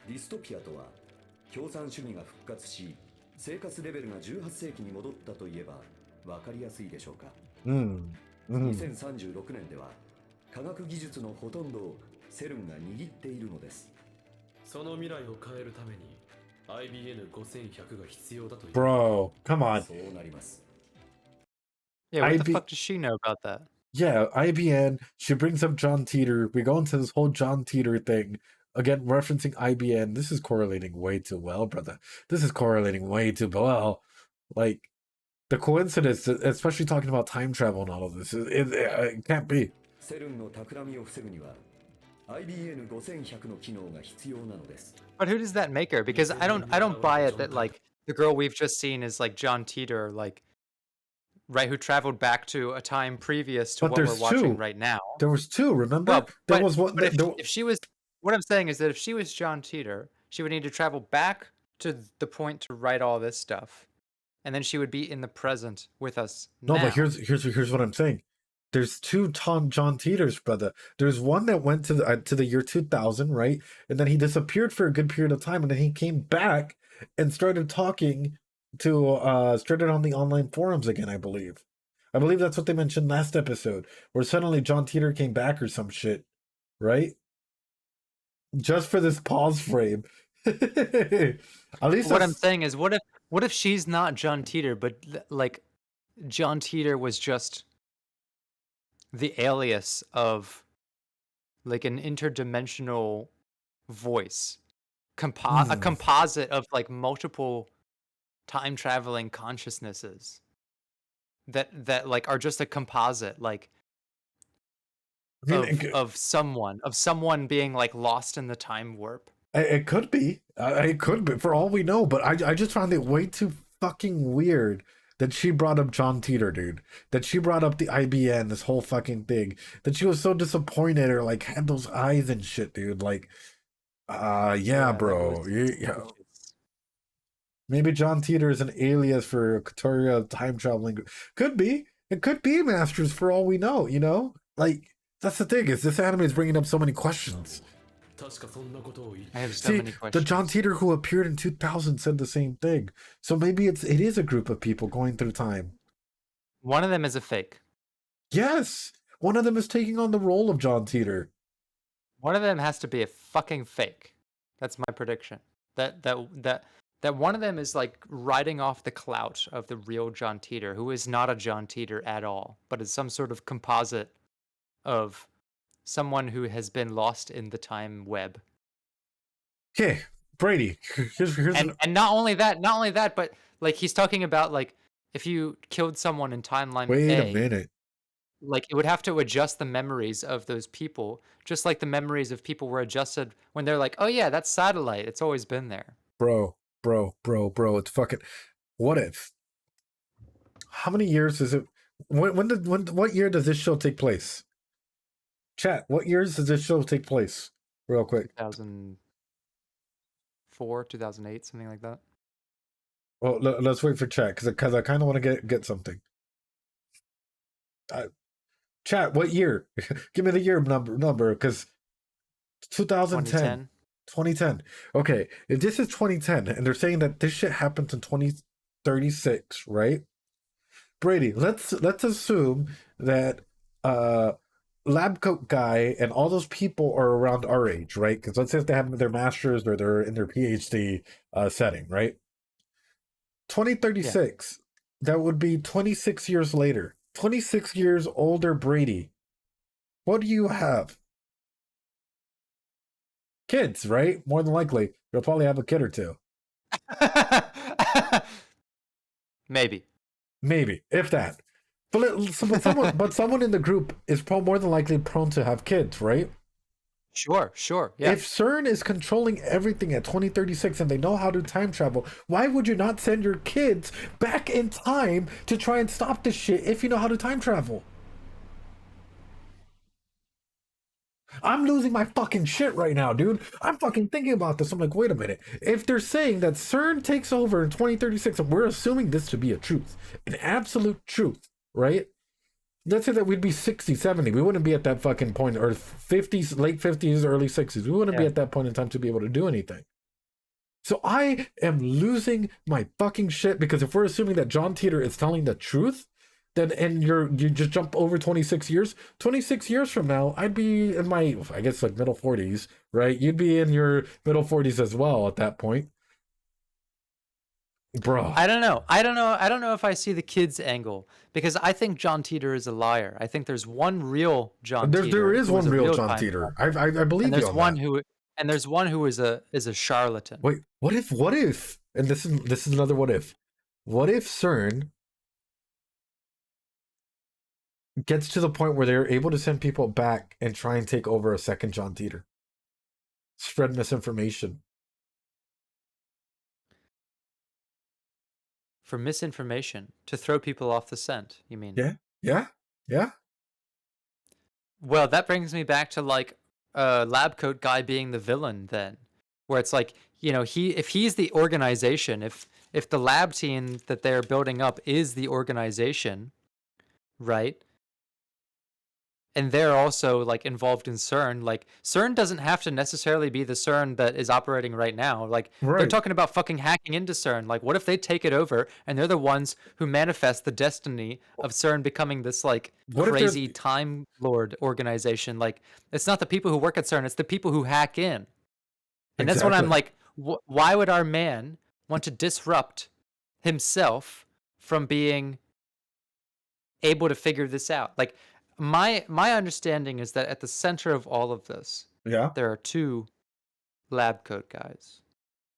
Speaker 7: ディストピアとは共産主義が復活し生活レベルが18世紀に戻ったといえば分かりやすいでしょうか。2036年では科学技術のほとんどをセルンが握っているのです。
Speaker 3: その未来を変えるために IBN5100 が必要だという。
Speaker 2: Bro, come on.
Speaker 7: そうなります。
Speaker 1: Yeah, what the
Speaker 2: IB
Speaker 1: fuck does she know about that?
Speaker 2: Yeah, IBN. She brings up John Teeter. We go into this whole John Teeter thing. Again, referencing IBN. This is correlating way too well, brother. This is correlating way too well. Like, the coincidence, especially talking about time travel and all of this, it can't be.
Speaker 7: セルンの企みを防ぐには IBN5100 の機能が必要なのです。
Speaker 1: But who does that make her? Because I don't buy it that like the girl we've just seen is like John Teeter, like right, who traveled back to a time previous to
Speaker 2: But
Speaker 1: what we're
Speaker 2: there's
Speaker 1: watching
Speaker 2: two.
Speaker 1: right now.
Speaker 2: There was two, remember?
Speaker 1: Well,
Speaker 2: there
Speaker 1: but,
Speaker 2: was one.
Speaker 1: but if,
Speaker 2: there-
Speaker 1: if she was, what I'm saying is that if she was John Teeter, she would need to travel back to the point to write all this stuff, and then she would be in the present with us.
Speaker 2: No,
Speaker 1: now.
Speaker 2: but here's what I'm saying. There's two John Teeters, brother. There's one that went to the year 2000, right? And then he disappeared for a good period of time, and then he came back and started talking to started on the online forums again, I believe. I believe that's what they mentioned last episode, where suddenly John Teeter came back or some shit, right? Just for this pause frame. At least
Speaker 1: What I'm
Speaker 2: that's-
Speaker 1: saying is, what if she's not John Teeter, but like John Teeter was just the alias of like an interdimensional voice, a composite of like multiple time traveling consciousnesses that like are just a composite like
Speaker 2: I mean,
Speaker 1: of someone being like lost in the time warp.
Speaker 2: It could be. It could be, for all we know. But I just found it way too fucking weird that she brought up John Teeter, dude. That she brought up the IBN, this whole fucking thing. That she was so disappointed or like had those eyes and shit, dude. Like, yeah, bro. Yeah. Maybe John Teeter is an alias for Katoria time traveling. Could be. It could be Masters for all we know, you know? Like, that's the thing, is this anime is bringing up so many questions.
Speaker 1: I have so
Speaker 2: See,
Speaker 1: many questions.
Speaker 2: the John Teeter who appeared in 2000 said the same thing. So maybe it is a group of people going through time.
Speaker 1: One of them is a fake.
Speaker 2: Yes! One of them is taking on the role of John Teeter.
Speaker 1: One of them has to be a fucking fake. That's my prediction. That one of them is like riding off the clout of the real John Teeter, who is not a John Teeter at all, but is some sort of composite of someone who has been lost in the time web.
Speaker 2: Okay, Brady, here's
Speaker 1: And not only that, but like he's talking about like if you killed someone in timeline
Speaker 2: wait
Speaker 1: A,
Speaker 2: a minute,
Speaker 1: like it would have to adjust the memories of those people, just like the memories of people were adjusted when they're like, oh yeah, that's satellite. It's always been there.
Speaker 2: bro. It's fucking. What if? How many years is it? What year does this show take place? Chat. What years does this show take place? Real quick.
Speaker 1: 2004, 2008, something like that.
Speaker 2: Well, let's wait for chat because I kind of want to get something. Chat. What year? Give me the year number because 2010. 2010. Okay, if this is 2010 and they're saying that this shit happens in 2036, right? Brady, let's assume that lab coat guy and all those people are around our age, right? Because let's say if they have their masters or they're in their PhD setting, right? 2036, that would be 26 years later. 26 years older Brady. What do you have? Kids, right? More than likely, you'll probably have a kid or two.
Speaker 1: Maybe,
Speaker 2: if that. But someone in the group is more than likely prone to have kids, right?
Speaker 1: Sure, yeah.
Speaker 2: If CERN is controlling everything at 2036 and they know how to time travel, why would you not send your kids back in time to try and stop this shit if you know how to time travel? I'm losing my fucking shit right now, dude. I'm fucking thinking about this. I'm like, wait a minute. If they're saying that CERN takes over in 2036, and we're assuming this to be a truth, an absolute truth, right? Let's say that we'd be 60, 70. We wouldn't be at that fucking point, or 50s, late 50s, early 60s. We wouldn't be at that point in time to be able to do anything. So I am losing my fucking shit because if we're assuming that John Titor is telling the truth, then and you just jump over 26 years. 26 years from now, I'd be in my, I guess, like middle 40s, right? You'd be in your middle 40s as well at that point. Bro.
Speaker 1: I don't know if I see the kids angle because I think John Titor is a liar. I think there's one real John Titor.
Speaker 2: There is one real John Titor. I believe
Speaker 1: and there's
Speaker 2: you on
Speaker 1: one
Speaker 2: that.
Speaker 1: there's one who is a charlatan.
Speaker 2: Wait, what if and this is another what if. What if CERN gets to the point where they're able to send people back and try and take over a second John Titor? Spread misinformation.
Speaker 1: For misinformation, to throw people off the scent, you mean?
Speaker 2: Yeah.
Speaker 1: Well, that brings me back to like lab coat guy being the villain then, where it's like, you know, if he's the organization, if the lab team that they're building up is the organization, right? And they're also like involved in CERN. Like CERN doesn't have to necessarily be the CERN that is operating right now. Like they're talking about fucking hacking into CERN. Like what if they take it over and they're the ones who manifest the destiny of CERN becoming this like crazy time lord organization? Like it's not the people who work at CERN, it's the people who hack in. And that's when I'm like, why would our man want to disrupt himself from being able to figure this out? Like my understanding is that at the center of all of this, there are two lab coat guys.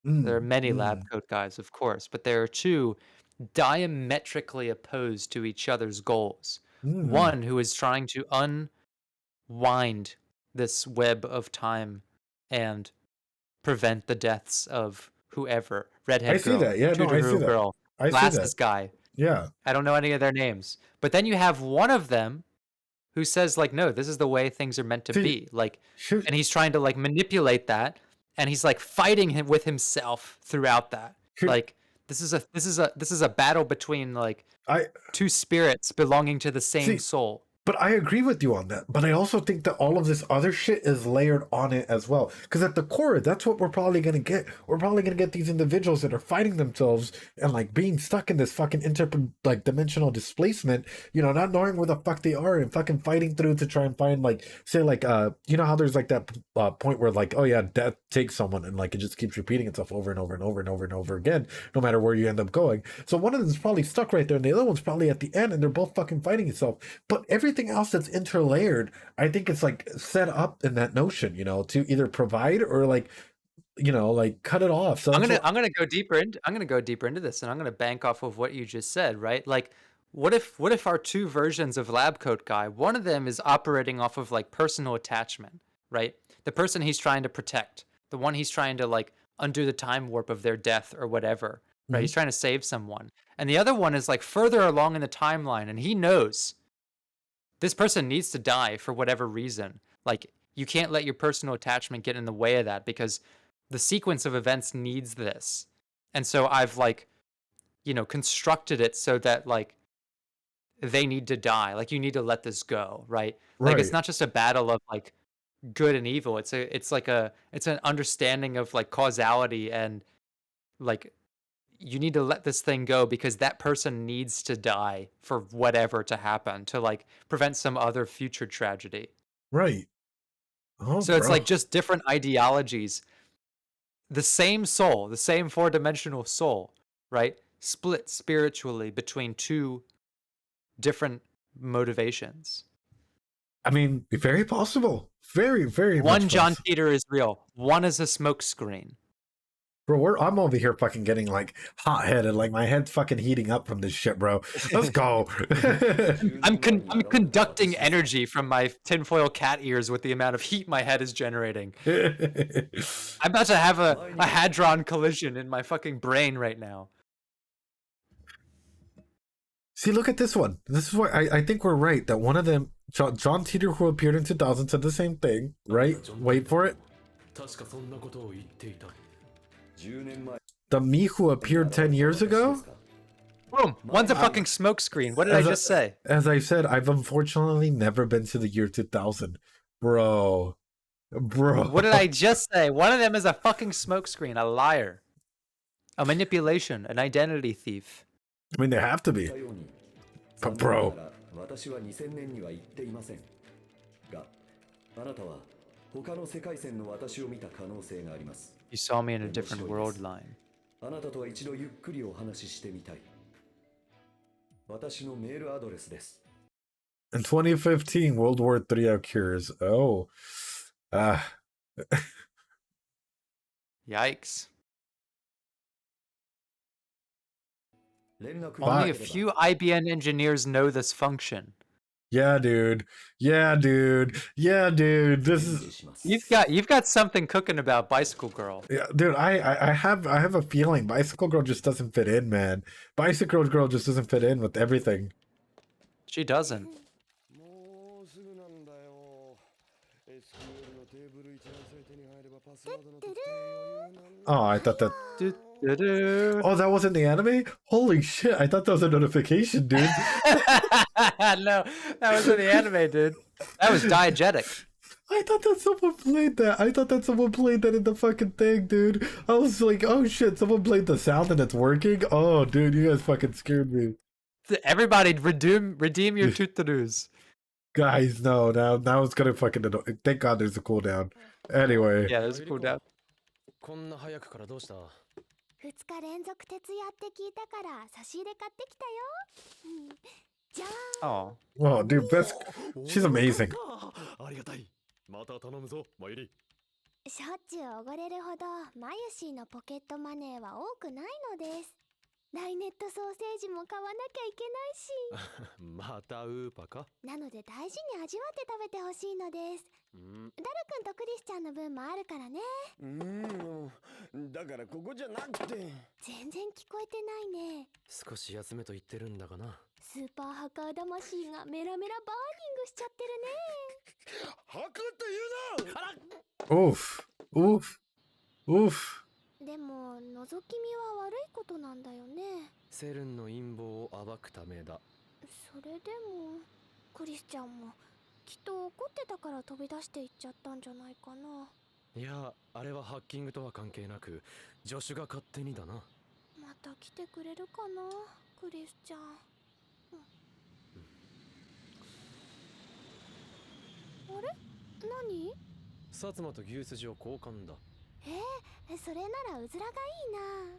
Speaker 1: There are many lab coat guys, of course, but there are two diametrically opposed to each other's goals. One who is trying to unwind this web of time and prevent the deaths of whoever. Redhead girl, girl, glasses guy.
Speaker 2: Yeah.
Speaker 1: I don't know any of their names. But then you have one of them who says like, no, this is the way things are meant to be. Like, and he's trying to like manipulate that, and he's like fighting with himself throughout that. Like, this is a battle between like two spirits belonging to the same soul.
Speaker 2: But I agree with you on that. But I also think that all of this other shit is layered on it as well. Because at the core, that's what we're probably going to get. We're probably going to get these individuals that are fighting themselves and like being stuck in this fucking dimensional displacement, you know, not knowing where the fuck they are and fucking fighting through to try and find like, say like, you know how there's like that point where like, oh yeah, death takes someone and like it just keeps repeating itself over and over and over and over and over again, no matter where you end up going. So one of them is probably stuck right there and the other one's probably at the end and they're both fucking fighting itself. But everything else that's interlayered, I think it's like set up in that notion, you know, to either provide or like you know, like cut it off. So
Speaker 1: I'm
Speaker 2: that's
Speaker 1: gonna
Speaker 2: what-
Speaker 1: I'm gonna go deeper into this, and I'm gonna bank off of what you just said, right? Like, what if our two versions of Lab Coat Guy, one of them is operating off of like personal attachment, right? The person he's trying to protect, the one he's trying to like undo the time warp of their death or whatever, right? He's trying to save someone, and the other one is like further along in the timeline, and he knows this person needs to die for whatever reason. Like, you can't let your personal attachment get in the way of that because the sequence of events needs this. And so I've like, constructed it so that like they need to die. Like, you need to let this go, right? Like, it's
Speaker 2: Right.
Speaker 1: not just a battle of like good and evil. It's an understanding of like causality, and like you need to let this thing go because that person needs to die for whatever to happen to like prevent some other future tragedy.
Speaker 2: Right. Oh,
Speaker 1: So it's
Speaker 2: bro.
Speaker 1: like just different ideologies, the same soul, the same four-dimensional soul, right? Split spiritually between two different motivations.
Speaker 2: I mean, very possible. Very, very
Speaker 1: One
Speaker 2: much
Speaker 1: John
Speaker 2: possible.
Speaker 1: Peter is real. One is a smokescreen.
Speaker 2: Bro, I'm over here fucking getting like hot headed, like my head's fucking heating up from this shit, bro. Let's go.
Speaker 1: I'm conducting energy from my tinfoil cat ears with the amount of heat my head is generating. I'm about to have a hadron collision in my fucking brain right now.
Speaker 2: See, look at this one. This is why I think we're right that one of them, John Teeter, who appeared in 2000, said the same thing, right? Wait for it.
Speaker 3: 確かそんなことを言っていた。
Speaker 7: 10年前
Speaker 2: The me who appeared 10 years ago?
Speaker 1: Boom! One's a fucking smokescreen. What did I just say?
Speaker 2: As I said, I've unfortunately never been to the year 2000. Bro.
Speaker 1: What did I just say? One of them is a fucking smokescreen, a liar, a manipulation, an identity thief.
Speaker 2: I mean, they have to be.
Speaker 7: 言ったように
Speaker 2: But bro.
Speaker 7: 私は2000年には行っていませんがあなたは他の世界線の私を見た可能性があります
Speaker 1: You saw me in a different world line.
Speaker 7: あなたとは一度ゆっくりお話ししてみたい私のメールアドレスです
Speaker 2: In 2015, World War III occurs. Oh.
Speaker 1: Yikes.
Speaker 7: 連絡
Speaker 1: Only a few IBM engineers know this function.
Speaker 2: Yeah, dude. Yeah, dude. Yeah, dude. This is
Speaker 1: You've got something cooking about Bicycle Girl.
Speaker 2: yeah, dude. I have a feeling Bicycle Girl just doesn't fit in, man. Bicycle Girl just doesn't fit in with everything.
Speaker 1: She doesn't.
Speaker 5: もうすぐなんだよ SQL のテーブル一覧さえ手に入ればパスワードの特定余裕なんだ
Speaker 2: Oh, I thought that.
Speaker 1: Do-do-do.
Speaker 2: Oh, that wasn't the anime? Holy shit! I thought that was a notification, dude.
Speaker 1: No, that wasn't the anime, dude. That was diegetic.
Speaker 2: I thought that someone played that. I thought that someone played that in the fucking thing, dude. I was like, oh shit, someone played the sound and it's working. Oh, dude, you guys fucking scared me.
Speaker 1: Everybody, redeem your tutorus.
Speaker 2: Guys, no, now it's gonna fucking. Thank God there's a cooldown. Anyway.
Speaker 1: Yeah, there's a cooldown.
Speaker 3: こんな早くからどうした
Speaker 6: 2日連続徹夜って聞いたから差し入れ買ってきたよ、うん、じゃーん
Speaker 1: Oh.
Speaker 2: Oh, dude, best. She's amazing.
Speaker 3: ありがたいまた頼むぞマユリ
Speaker 6: しょっちゅうおごれるほどマユシーのポケットマネーは多くないのですライネットソーセージも買わなきゃいけないし
Speaker 3: またウーパか
Speaker 6: なので大事に味わって食べてほしいのです
Speaker 3: うん
Speaker 6: ダル君とクリスチャンの分もあるからね
Speaker 5: だからここじゃなくて
Speaker 6: 全然聞こえてないね
Speaker 3: 少し休めと言ってるんだがな
Speaker 6: スーパーハッカー魂がメラメラバーニングしちゃってるね
Speaker 5: ハクって言うなあら
Speaker 2: Oof. Oof. Oof.
Speaker 6: でも覗き見は悪いことなんだよね
Speaker 3: セルンの陰謀を暴くためだ
Speaker 6: それでもクリスチャンもきっと怒ってたから飛び出していっちゃったんじゃないかない
Speaker 3: やあれはハッキングとは関係なく助手が勝手にだな
Speaker 6: また来てくれるかなクリスチャン、あれ何
Speaker 3: 薩摩と牛すじを交換だ
Speaker 6: それならうずらがい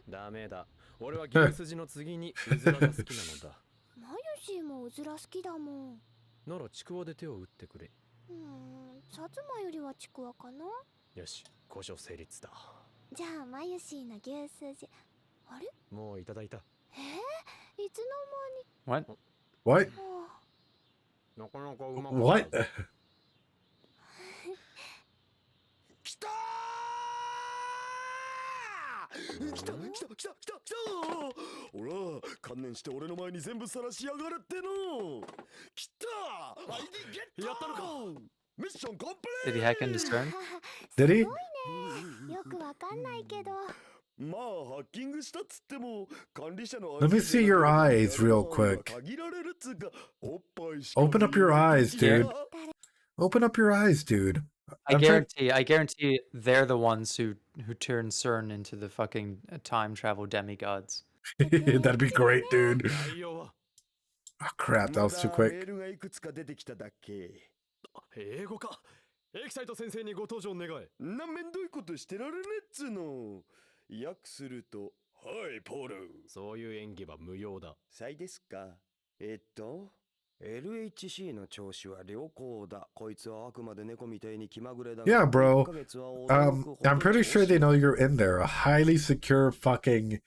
Speaker 6: いな
Speaker 3: ダメだ俺は牛すじの次にうずらが好きなのだ
Speaker 6: マユシーもうずら好きだもん
Speaker 3: ならちくわで手を打ってくれ
Speaker 6: 薩摩よりはちくわかな
Speaker 3: よし交渉成立だ
Speaker 6: じゃあマユシーの牛すじ。あれ？
Speaker 3: もういただいた。
Speaker 6: いつの
Speaker 1: What?
Speaker 2: What?
Speaker 6: 間に。も
Speaker 3: なかなかうまかった
Speaker 2: What?
Speaker 5: 来たー来た来た来た来た来たほら観念して俺の前に全部晒しやがれっての来た ID ゲット
Speaker 3: やったのか
Speaker 5: ミッションコンプ
Speaker 1: Did he
Speaker 5: リ
Speaker 1: hack into CERN?
Speaker 2: Did he?
Speaker 6: うよくわかんないけど。
Speaker 5: まあハッキングしたっつっても管理者の
Speaker 2: Let me see your eyes real quick.
Speaker 5: 限られるっつうかおっぱいし
Speaker 2: Open up your eyes, dude. Open up your eyes, dude.
Speaker 1: I
Speaker 2: I'm trying-
Speaker 1: guarantee they're the ones who turn CERN into the fucking time travel demigods.
Speaker 2: That'd be great, dude.
Speaker 3: 内容は
Speaker 2: Oh, crap, that was too
Speaker 5: メ
Speaker 2: quick.
Speaker 5: ールがいくつか出てきただけ
Speaker 3: 英語か。エキサイト先生にご登場願え。
Speaker 5: なめんどいことしてられねえっつの訳するとはいポール
Speaker 3: そういう演技は無用だ。
Speaker 5: さいですかLHC の調子は良好だこいつはあくまで猫みたいに気まぐれだ
Speaker 2: Yeah, bro.
Speaker 5: 1ヶ月は驚くほど
Speaker 2: I'm pretty sure they
Speaker 5: 調子
Speaker 2: know you're in there. A highly secure fucking,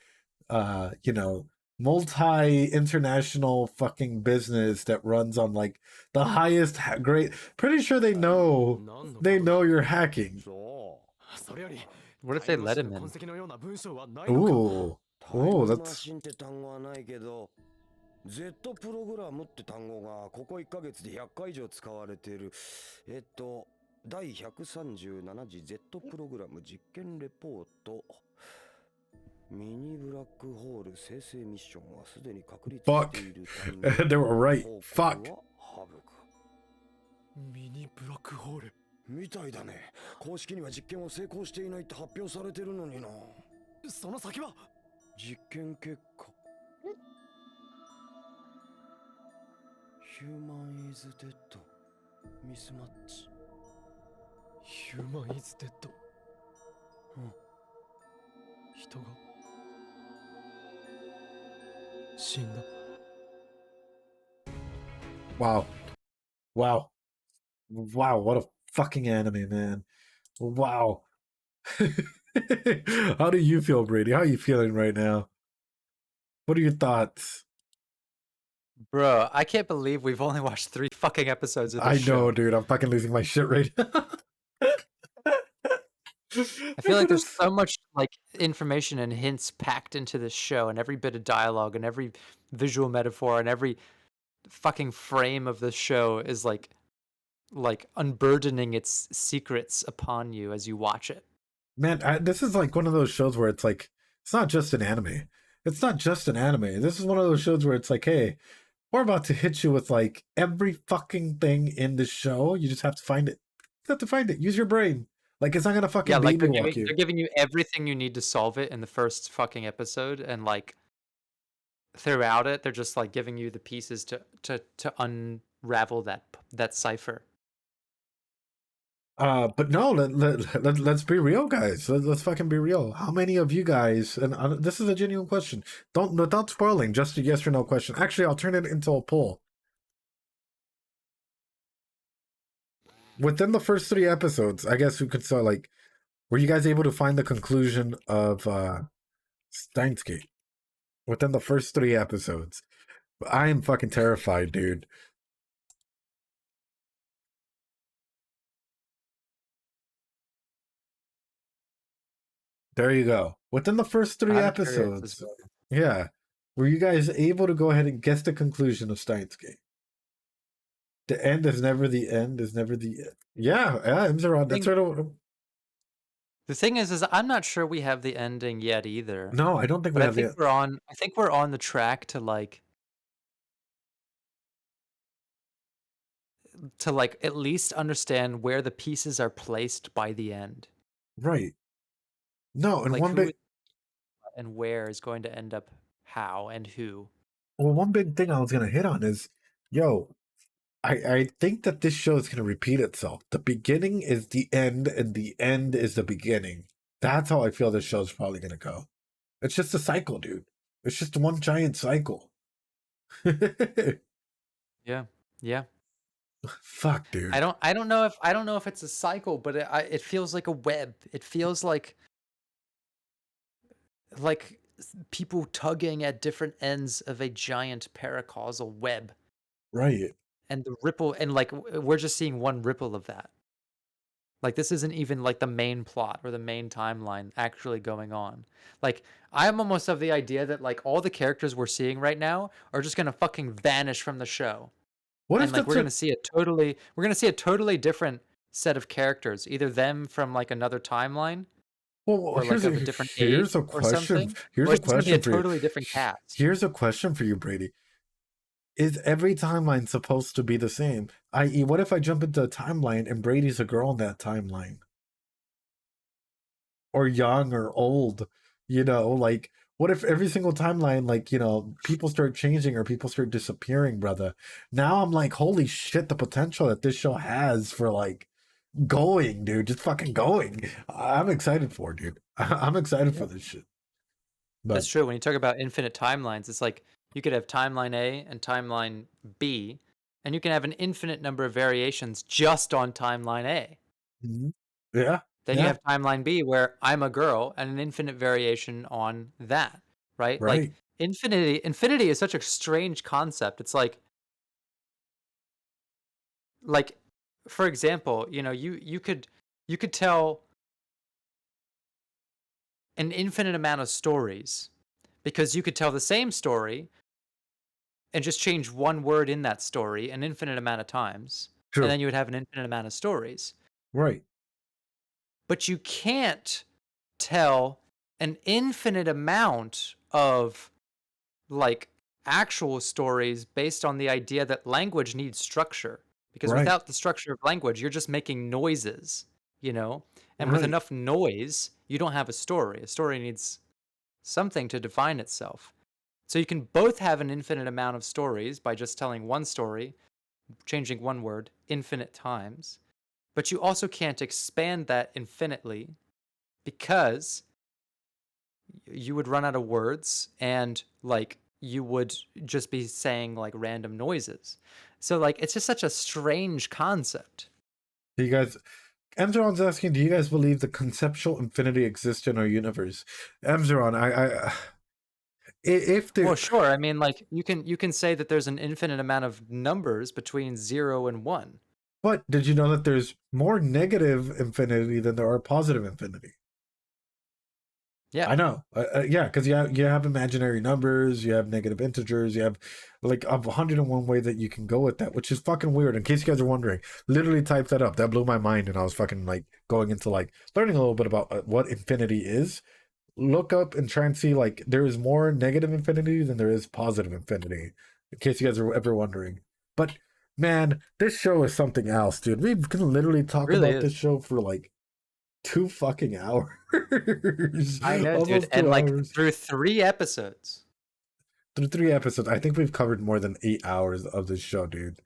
Speaker 2: multi-international fucking business that runs on like the highest grade. Pretty sure they know
Speaker 3: 何の
Speaker 2: they know you're hacking.
Speaker 5: そ
Speaker 3: それより
Speaker 1: What if they let
Speaker 3: タイ
Speaker 1: him
Speaker 3: ムマシンの
Speaker 1: in?
Speaker 3: 痕跡のような文章はないのか。
Speaker 2: Ooh,
Speaker 5: うタイ
Speaker 2: oh,
Speaker 5: ムマ
Speaker 2: that's
Speaker 5: シンって単語はないけど Z プログラムって単語がここ1ヶ月で100回以上使われている第137次 Z プログラム実験レポートミニブラックホール生成ミッションはすでに確立しているため
Speaker 2: they were right.
Speaker 5: 報
Speaker 2: Fuck.
Speaker 5: 告は省く
Speaker 3: ミニブラックホール。
Speaker 5: みたいだね公式には実験は成功していないって発表されてるのにな
Speaker 3: その先は
Speaker 5: 実験結果ヒューマンイズデッドミスマッチ
Speaker 3: ヒューマンイズデッド。
Speaker 5: うん
Speaker 3: 人が死んだ。
Speaker 2: Wow. Wow. Wow, what a fucking anime, man. Wow. How do you feel, Brady? How are you feeling right now? What are your thoughts?
Speaker 1: Bro, I can't believe we've only watched 3 fucking episodes of this
Speaker 2: I
Speaker 1: show.
Speaker 2: know, dude. I'm fucking losing my shit right now.
Speaker 1: I feel like there's so much like information and hints packed into this show, and every bit of dialogue and every visual metaphor and every fucking frame of the show is like unburdening its secrets upon you as you watch it.
Speaker 2: Man, this is like one of those shows where it's like, it's not just an anime. It's not just an anime. This is one of those shows where it's like, hey, we're about to hit you with like every fucking thing in the show. You just have to find it. You have to find it. Use your brain. Like, it's not gonna fucking
Speaker 1: Yeah, like
Speaker 2: baby walk you.
Speaker 1: they're giving you everything you need to solve it in the first fucking episode, and like throughout it, they're just like giving you the pieces to unravel that cipher.
Speaker 2: But no, let's be real, guys. Let's fucking be real. How many of you guys, and this is a genuine question, without spoiling, just a yes or no question. Actually, I'll turn it into a poll. Within the first 3 episodes, I guess we could start like, were you guys able to find the conclusion of Steins Gate? Within the first 3 episodes. I am fucking terrified, dude. There you go. Within the first 3
Speaker 1: I'm curious as
Speaker 2: episodes.
Speaker 1: well.
Speaker 2: Yeah. Were you guys able to go ahead and guess the conclusion of Steins Gate? The end is never the end, is never the end. Yeah, Imzarod, that's right.
Speaker 1: The thing is I'm not sure we have the ending yet either.
Speaker 2: No, I don't think we
Speaker 1: But I
Speaker 2: have
Speaker 1: think
Speaker 2: yet.
Speaker 1: we're on the track to like at least understand where the pieces are placed by the end.
Speaker 2: Right. No, and
Speaker 1: Like
Speaker 2: one
Speaker 1: who
Speaker 2: big
Speaker 1: is- and where is going to end up how and who.
Speaker 2: well, one big thing I was gonna hit on is, yo, I think that this show is gonna repeat itself. The beginning is the end, and the end is the beginning. That's how I feel this show's probably gonna go. It's just a cycle, dude. It's just one giant cycle.
Speaker 1: Yeah. Yeah.
Speaker 2: Fuck, dude.
Speaker 1: I don't know if it's a cycle, but it feels like a web. It feels like like people tugging at different ends of a giant paracausal web,
Speaker 2: Right.
Speaker 1: and the ripple, and like we're just seeing one ripple of that. Like this isn't even like the main plot or the main timeline actually going on. Like I'm almost of the idea that like all the characters we're seeing right now are just gonna fucking vanish from the show.
Speaker 2: What
Speaker 1: And
Speaker 2: if
Speaker 1: like
Speaker 2: that's
Speaker 1: we're gonna see a totally different set of characters, either them from like another timeline
Speaker 2: well,
Speaker 1: or like of a different age
Speaker 2: here's a
Speaker 1: or
Speaker 2: question.
Speaker 1: something,
Speaker 2: Here's
Speaker 1: or
Speaker 2: a
Speaker 1: it's just gonna be a
Speaker 2: question for you.
Speaker 1: totally different cast.
Speaker 2: Here's a question for you, Brady. Is every timeline supposed to be the same? I.e., what if I jump into a timeline and Brady's a girl in that timeline? Or young or old? You know, like, what if every single timeline, like, you know, people start changing or people start disappearing, brother? Now I'm like, holy shit, the potential that this show has for, like, going, dude. Just fucking going. I'm excited for it, dude. I'm excited for this shit.
Speaker 1: That's
Speaker 2: But
Speaker 1: true. When you talk about infinite timelines, it's like you could have timeline A and timeline B, and you can have an infinite number of variations just on timeline A.
Speaker 2: mhm. Yeah.
Speaker 1: Then you
Speaker 2: Yeah.
Speaker 1: have timeline B where I'm a girl and an infinite variation on that, right? Like
Speaker 2: Right.
Speaker 1: infinity is such a strange concept. It's like for example, you know, you could tell an infinite amount of stories because you could tell the same story and just change one word in that story an infinite amount of times,
Speaker 2: True.
Speaker 1: and then you would have an infinite amount of stories.
Speaker 2: Right.
Speaker 1: But you can't tell an infinite amount of like actual stories based on the idea that language needs structure, because
Speaker 2: Right.
Speaker 1: without the structure of language you're just making noises, you know, and with
Speaker 2: Right.
Speaker 1: enough noise you don't have a story needs something to define itself. So you can both have an infinite amount of stories by just telling one story, changing one word infinite times, but you also can't expand that infinitely because you would run out of words and like you would just be saying like random noises. So like it's just such a strange concept.
Speaker 2: Do you guys, Emzeron's asking, do you guys believe the conceptual infinity exists in our universe? Emzeron, if there,
Speaker 1: Well, sure. I mean, like you can say that there's an infinite amount of numbers between 0 and 1.
Speaker 2: but did you know that there's more negative infinity than there are positive infinity?
Speaker 1: Yeah.
Speaker 2: I know. Yeah, because you have imaginary numbers, you have negative integers, you have like 101 way that you can go with that, which is fucking weird. In case you guys are wondering, literally type that up. That blew my mind, and I was fucking like going into like learning a little bit about what infinity is. Look up and try and see like there is more negative infinity than there is positive infinity. In case you guys are ever wondering, but man, this show is something else, dude. We can literally talk
Speaker 1: Really
Speaker 2: about this
Speaker 1: is.
Speaker 2: show for like 2 fucking hours.
Speaker 1: I know, dude.
Speaker 2: Almost 2
Speaker 1: And like
Speaker 2: hours.
Speaker 1: through 3 episodes.
Speaker 2: Through 3 episodes, I think we've covered more than 8 hours of this show, dude.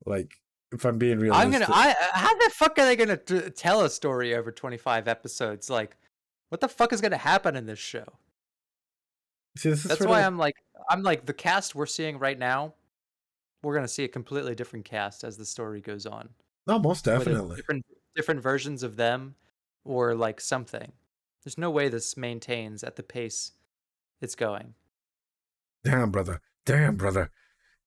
Speaker 2: Like, if I'm being realistic.
Speaker 1: How the fuck are they gonna tell a story over 25 episodes? Like, what the fuck is gonna happen in this show?
Speaker 2: See, this is
Speaker 1: That's
Speaker 2: sort
Speaker 1: why
Speaker 2: of,
Speaker 1: I'm like the cast we're seeing right now. We're gonna see a completely different cast as the story goes on.
Speaker 2: no, most
Speaker 1: Whether
Speaker 2: definitely.
Speaker 1: different versions of them, or like something. There's no way this maintains at the pace it's going.
Speaker 2: Damn, brother. Damn, brother.